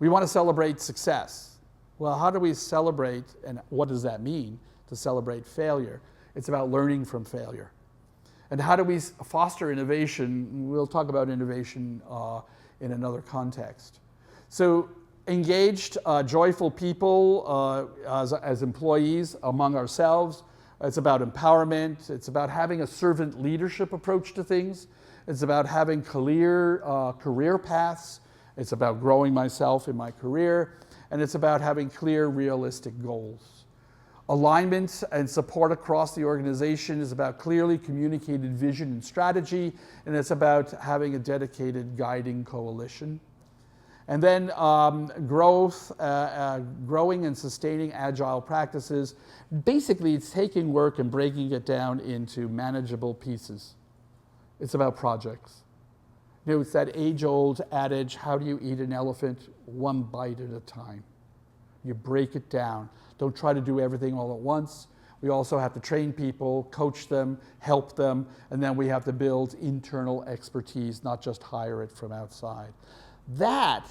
We want to celebrate success. Well, how do we celebrate, and what does that mean to celebrate failure? It's about learning from failure. And how do we foster innovation? We'll talk about innovation in another context. So engaged, joyful people as employees among ourselves. It's about empowerment. It's about having a servant leadership approach to things. It's about having clear career paths. It's about growing myself in my career. And it's about having clear, realistic goals. Alignment and support across the organization is about clearly communicated vision and strategy. And it's about having a dedicated guiding coalition. And then growing and sustaining agile practices. Basically, it's taking work and breaking it down into manageable pieces. It's about projects. You know, it's that age-old adage, how do you eat an elephant? One bite at a time. You break it down. Don't try to do everything all at once. We also have to train people, coach them, help them, and then we have to build internal expertise, not just hire it from outside. That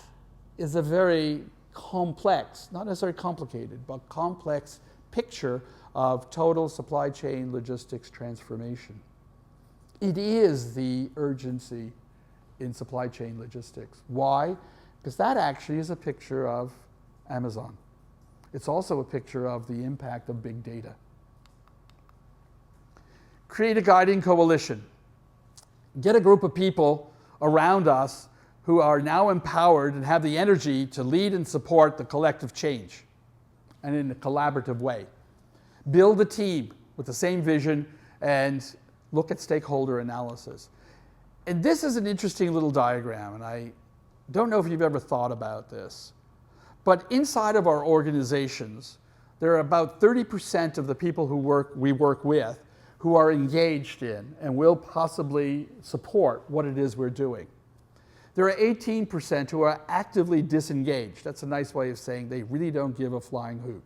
is a very complex, not necessarily complicated, but complex picture of total supply chain logistics transformation. It is the urgency in supply chain logistics. Why? Because that actually is a picture of Amazon. It's also a picture of the impact of big data. Create a guiding coalition. Get a group of people around us who are now empowered and have the energy to lead and support the collective change, and in a collaborative way. Build a team with the same vision and look at stakeholder analysis. And this is an interesting little diagram, and I don't know if you've ever thought about this, but inside of our organizations, there are about 30% of the people we work with who are engaged in and will possibly support what it is we're doing. There are 18% who are actively disengaged. That's a nice way of saying they really don't give a flying hoot.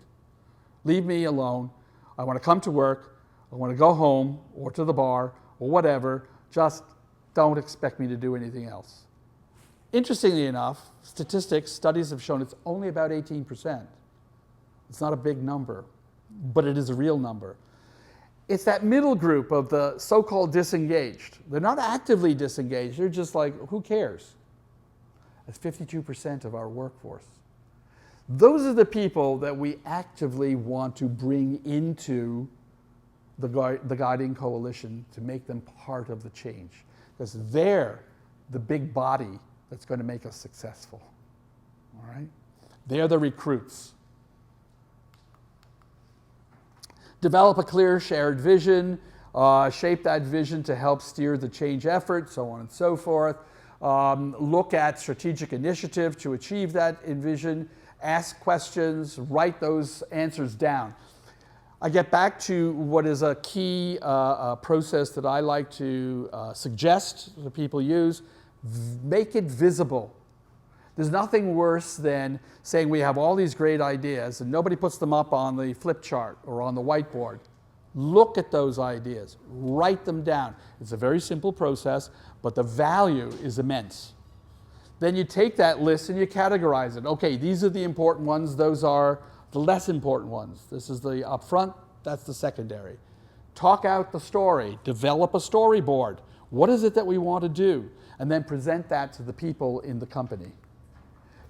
Leave me alone. I want to come to work. I want to go home or to the bar or whatever. Just don't expect me to do anything else. Interestingly enough, studies have shown it's only about 18%. It's not a big number, but it is a real number. It's that middle group of the so-called disengaged. They're not actively disengaged. They're just like, who cares? That's 52% of our workforce. Those are the people that we actively want to bring into the guiding coalition to make them part of the change. Because they're the big body that's going to make us successful. All right? They're the recruits. Develop a clear shared vision, shape that vision to help steer the change effort, so on and so forth. Look at strategic initiative to achieve that vision, ask questions, write those answers down. I get back to what is a key process that I like to suggest that people use. Make it visible. There's nothing worse than saying we have all these great ideas and nobody puts them up on the flip chart or on the whiteboard. Look at those ideas, write them down. It's a very simple process, but the value is immense. Then you take that list and you categorize it. Okay, these are the important ones, those are the less important ones. This is the upfront, that's the secondary. Talk out the story, develop a storyboard. What is it that we want to do? And then present that to the people in the company.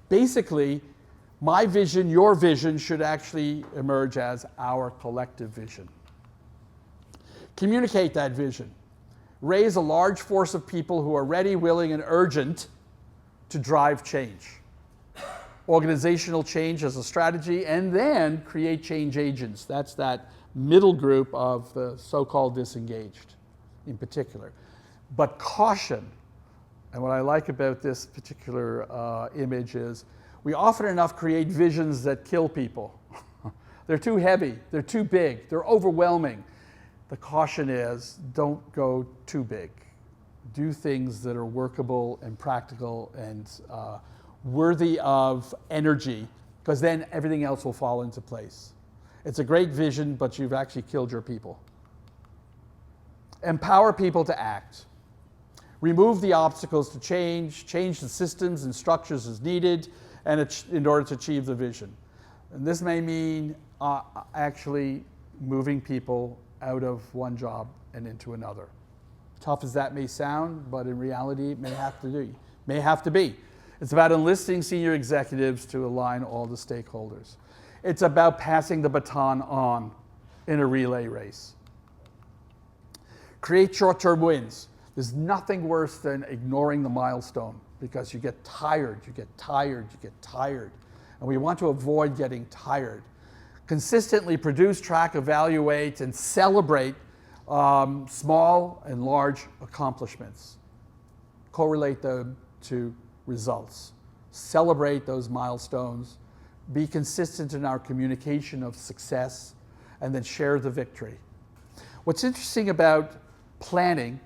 Basically, my vision, your vision should actually emerge as our collective vision. Communicate that vision. Raise a large force of people who are ready, willing, and urgent to drive change. Organizational change as a strategy, and then create change agents. That's that middle group of the so-called disengaged in particular. But caution, and what I like about this particular image is we often enough create visions that kill people. They're too heavy, they're too big, they're overwhelming. The caution is don't go too big. Do things that are workable and practical and worthy of energy, because then everything else will fall into place. It's a great vision, but you've actually killed your people. Empower people to act. Remove the obstacles to change the systems and structures as needed and in order to achieve the vision. And this may mean actually moving people out of one job and into another. Tough as that may sound, but in reality it may have to be. It's about enlisting senior executives to align all the stakeholders. It's about passing the baton on in a relay race. Create short-term wins. There's nothing worse than ignoring the milestone because you get tired. And we want to avoid getting tired. Consistently produce, track, evaluate, and celebrate small and large accomplishments. Correlate them to results. Celebrate those milestones. Be consistent in our communication of success, and then share the victory. What's interesting about planning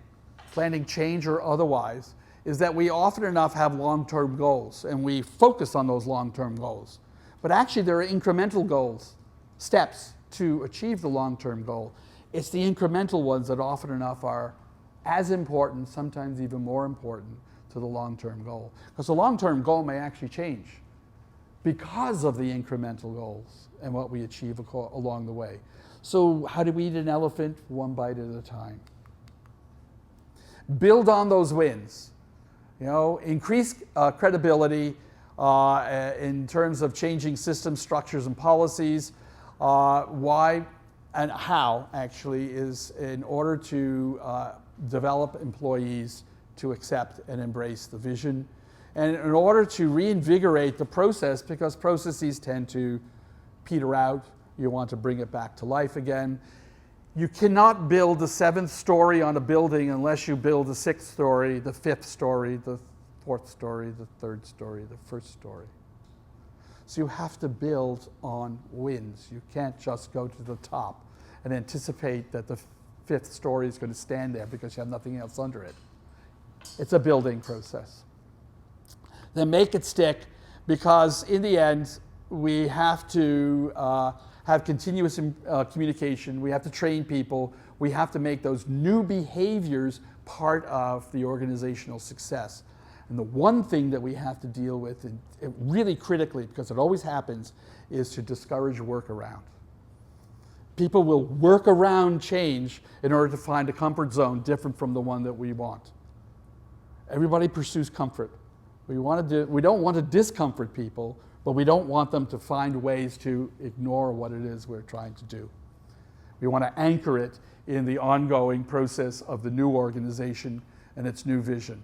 change or otherwise, is that we often enough have long-term goals, and we focus on those long-term goals. But actually there are incremental goals, steps to achieve the long-term goal. It's the incremental ones that often enough are as important, sometimes even more important, to the long-term goal. Because the long-term goal may actually change because of the incremental goals and what we achieve along the way. So how do we eat an elephant? One bite at a time. Build on those wins. Increase credibility in terms of changing systems, structures, and policies. Why and how actually is in order to develop employees to accept and embrace the vision, and in order to reinvigorate the process, because processes tend to peter out. You want to bring it back to life again. You cannot build the 7th story on a building unless you build the 6th story, the 5th story, the 4th story, the 3rd story, the 1st story. So you have to build on wins. You can't just go to the top and anticipate that the 5th story is going to stand there because you have nothing else under it. It's a building process. Then make it stick, because in the end, we have to have continuous communication. We have to train people. We have to make those new behaviors part of the organizational success. And the one thing that we have to deal with, and really critically, because it always happens, is to discourage workaround. People will work around change in order to find a comfort zone different from the one that we want. Everybody pursues comfort. We don't want to discomfort people, but we don't want them to find ways to ignore what it is we're trying to do. We want to anchor it in the ongoing process of the new organization and its new vision.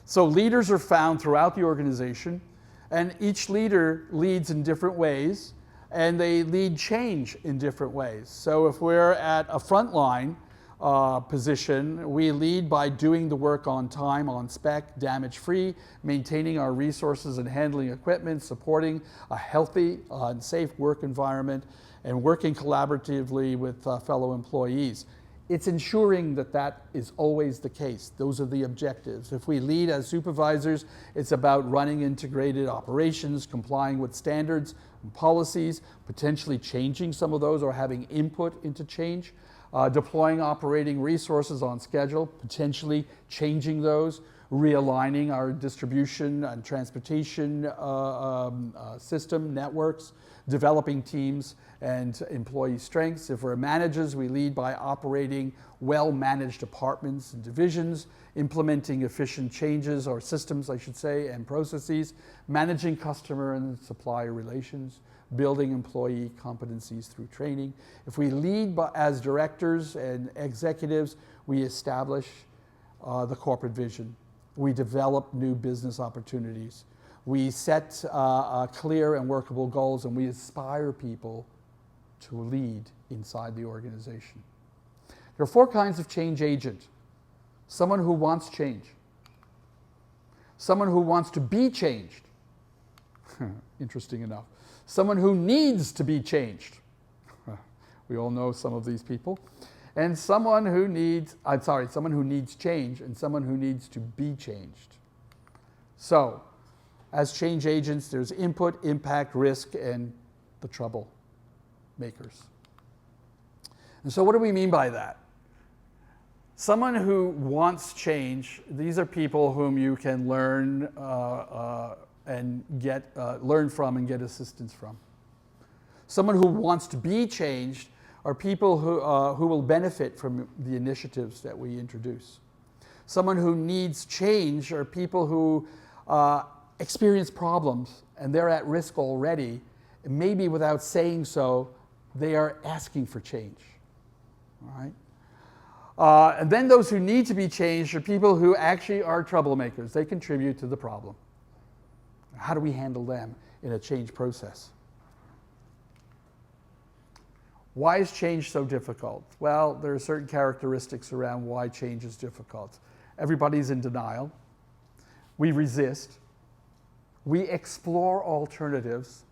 So leaders are found throughout the organization, and each leader leads in different ways, and they lead change in different ways. So if we're at a front line, position. We lead by doing the work on time, on spec, damage-free, maintaining our resources and handling equipment, supporting a healthy and safe work environment, and working collaboratively with fellow employees. It's ensuring that that is always the case. Those are the objectives. If we lead as supervisors, it's about running integrated operations, complying with standards and policies, potentially changing some of those or having input into change, deploying operating resources on schedule, potentially changing those, realigning our distribution and transportation system networks, developing teams and employee strengths. If we're managers, we lead by operating well-managed departments and divisions, implementing efficient changes or systems, I should say, and processes, managing customer and supplier relations, building employee competencies through training. If we lead as directors and executives, we establish the corporate vision. We develop new business opportunities. We set clear and workable goals, and we inspire people to lead inside the organization. There are 4 kinds of change agent. Someone who wants change. Someone who wants to be changed. Interesting enough. Someone who needs to be changed. We all know some of these people. And someone who needs change, and someone who needs to be changed. So, as change agents, there's input, impact, risk, and the trouble makers. And so what do we mean by that? Someone who wants change, these are people whom you can learn and learn from and get assistance from. Someone who wants to be changed are people who will benefit from the initiatives that we introduce. Someone who needs change are people who experience problems and they're at risk already. Maybe without saying so, they are asking for change. All right? And then those who need to be changed are people who actually are troublemakers. They contribute to the problem. How do we handle them in a change process? Why is change so difficult? Well, there are certain characteristics around why change is difficult. Everybody's in denial. We resist. We explore alternatives.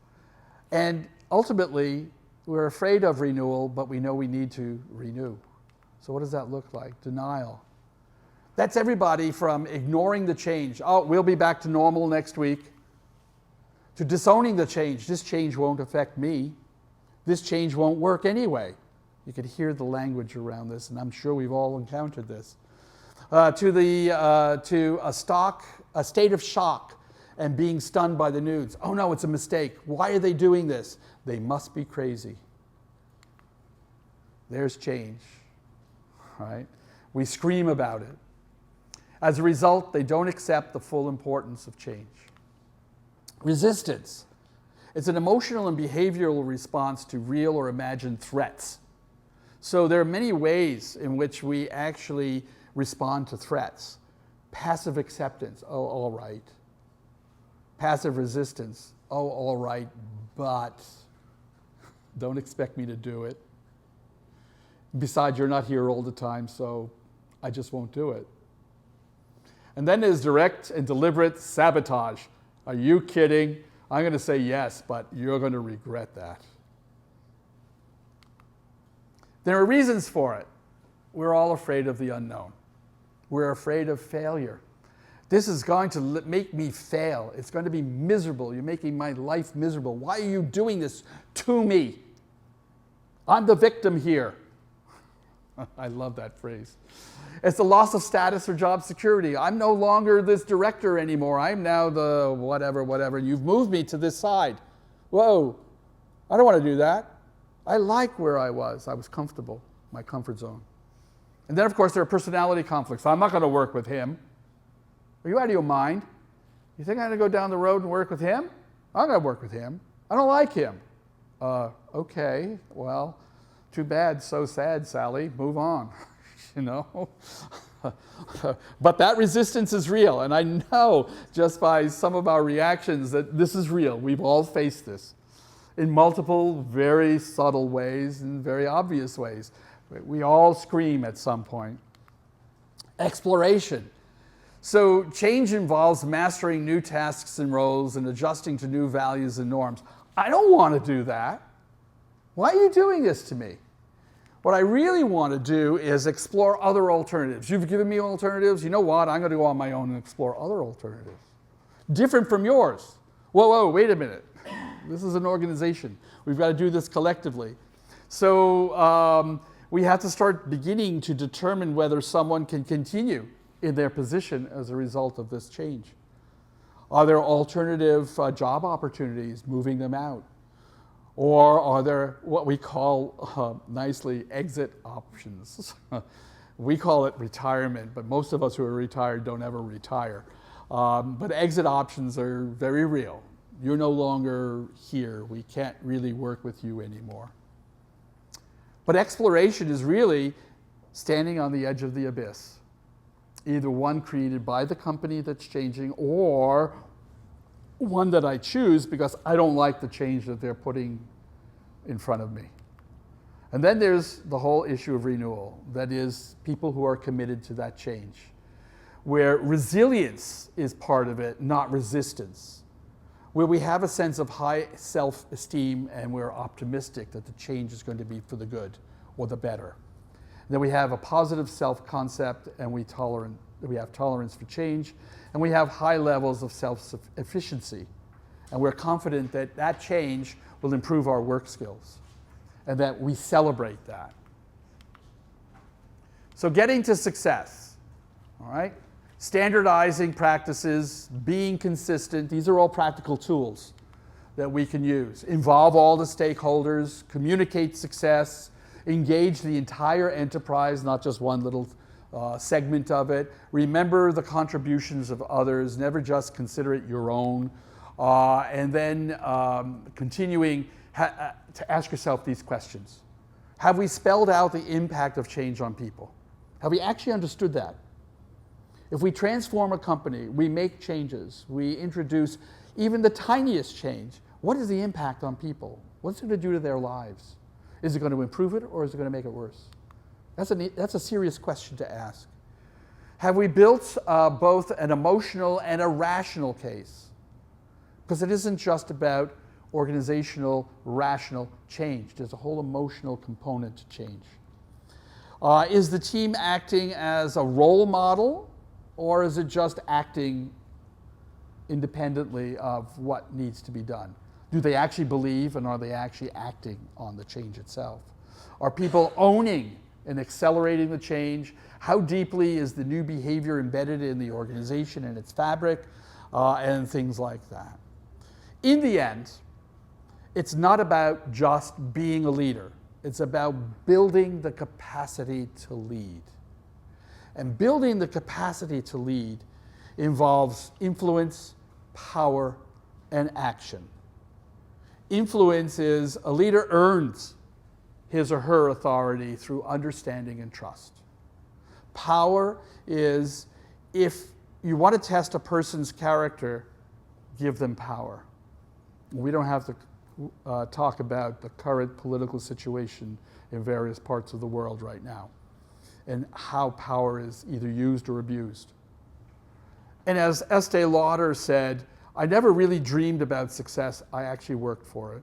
And ultimately, we're afraid of renewal, but we know we need to renew. So what does that look like? Denial. That's everybody from ignoring the change. Oh, we'll be back to normal next week. To disowning the change. This change won't affect me. This change won't work anyway. You could hear the language around this, and I'm sure we've all encountered this. To a state of shock and being stunned by the news. Oh no, it's a mistake. Why are they doing this? They must be crazy. There's change, right? We scream about it. As a result, they don't accept the full importance of change. Resistance. It's an emotional and behavioral response to real or imagined threats. So there are many ways in which we actually respond to threats. Passive acceptance, oh, all right. Passive resistance, oh, all right, but don't expect me to do it. Besides, you're not here all the time, so I just won't do it. And then there's direct and deliberate sabotage. Are you kidding? I'm going to say yes, but you're going to regret that. There are reasons for it. We're all afraid of the unknown. We're afraid of failure. This is going to make me fail. It's going to be miserable. You're making my life miserable. Why are you doing this to me? I'm the victim here. I love that phrase. It's the loss of status or job security. I'm no longer this director anymore. I'm now the whatever. You've moved me to this side. Whoa, I don't want to do that. I like where I was. I was comfortable, my comfort zone. And then, of course, there are personality conflicts. I'm not going to work with him. Are you out of your mind? You think I'm going to go down the road and work with him? I'm going to work with him. I don't like him. Okay, well, too bad, so sad, Sally. Move on. You know? But that resistance is real, and I know just by some of our reactions that this is real. We've all faced this in multiple, very subtle ways and very obvious ways. We all scream at some point. Exploration. So change involves mastering new tasks and roles and adjusting to new values and norms. I don't want to do that. Why are you doing this to me? What I really want to do is explore other alternatives. You've given me alternatives. You know what? I'm going to go on my own and explore other alternatives. Different from yours. Whoa, wait a minute. This is an organization. We've got to do this collectively. So we have to start beginning to determine whether someone can continue in their position as a result of this change. Are there alternative job opportunities, moving them out? Or are there what we call nicely exit options? We call it retirement, but most of us who are retired don't ever retire. But exit options are very real. You're no longer here. We can't really work with you anymore. But exploration is really standing on the edge of the abyss. Either one created by the company that's changing or one that I choose because I don't like the change that they're putting in front of me. And then there's the whole issue of renewal. That is, people who are committed to that change, where resilience is part of it, not resistance, where we have a sense of high self-esteem and we're optimistic that the change is going to be for the good or the better. Then we have a positive self-concept and we have tolerance for change, and we have high levels of self-efficiency. And we're confident that that change will improve our work skills and that we celebrate that. So getting to success, all right? Standardizing practices, being consistent, these are all practical tools that we can use. Involve all the stakeholders, communicate success, engage the entire enterprise, not just one little segment of it. Remember the contributions of others, never just consider it your own. And then continuing to ask yourself these questions. Have we spelled out the impact of change on people? Have we actually understood that? If we transform a company, we make changes, we introduce even the tiniest change, what is the impact on people? What's it going to do to their lives? Is it going to improve it or is it going to make it worse? That's a serious question to ask. Have we built both an emotional and a rational case? Because it isn't just about organizational, rational change. There's a whole emotional component to change. Is the team acting as a role model, or is it just acting independently of what needs to be done? Do they actually believe, and are they actually acting on the change itself? Are people owning and accelerating the change? How deeply is the new behavior embedded in the organization and its fabric, and things like that? In the end, it's not about just being a leader. It's about building the capacity to lead. And building the capacity to lead involves influence, power, and action. Influence is a leader earns his or her authority through understanding and trust. Power is, if you want to test a person's character, give them power. We don't have to talk about the current political situation in various parts of the world right now and how power is either used or abused. And as Estee Lauder said, I never really dreamed about success, I actually worked for it.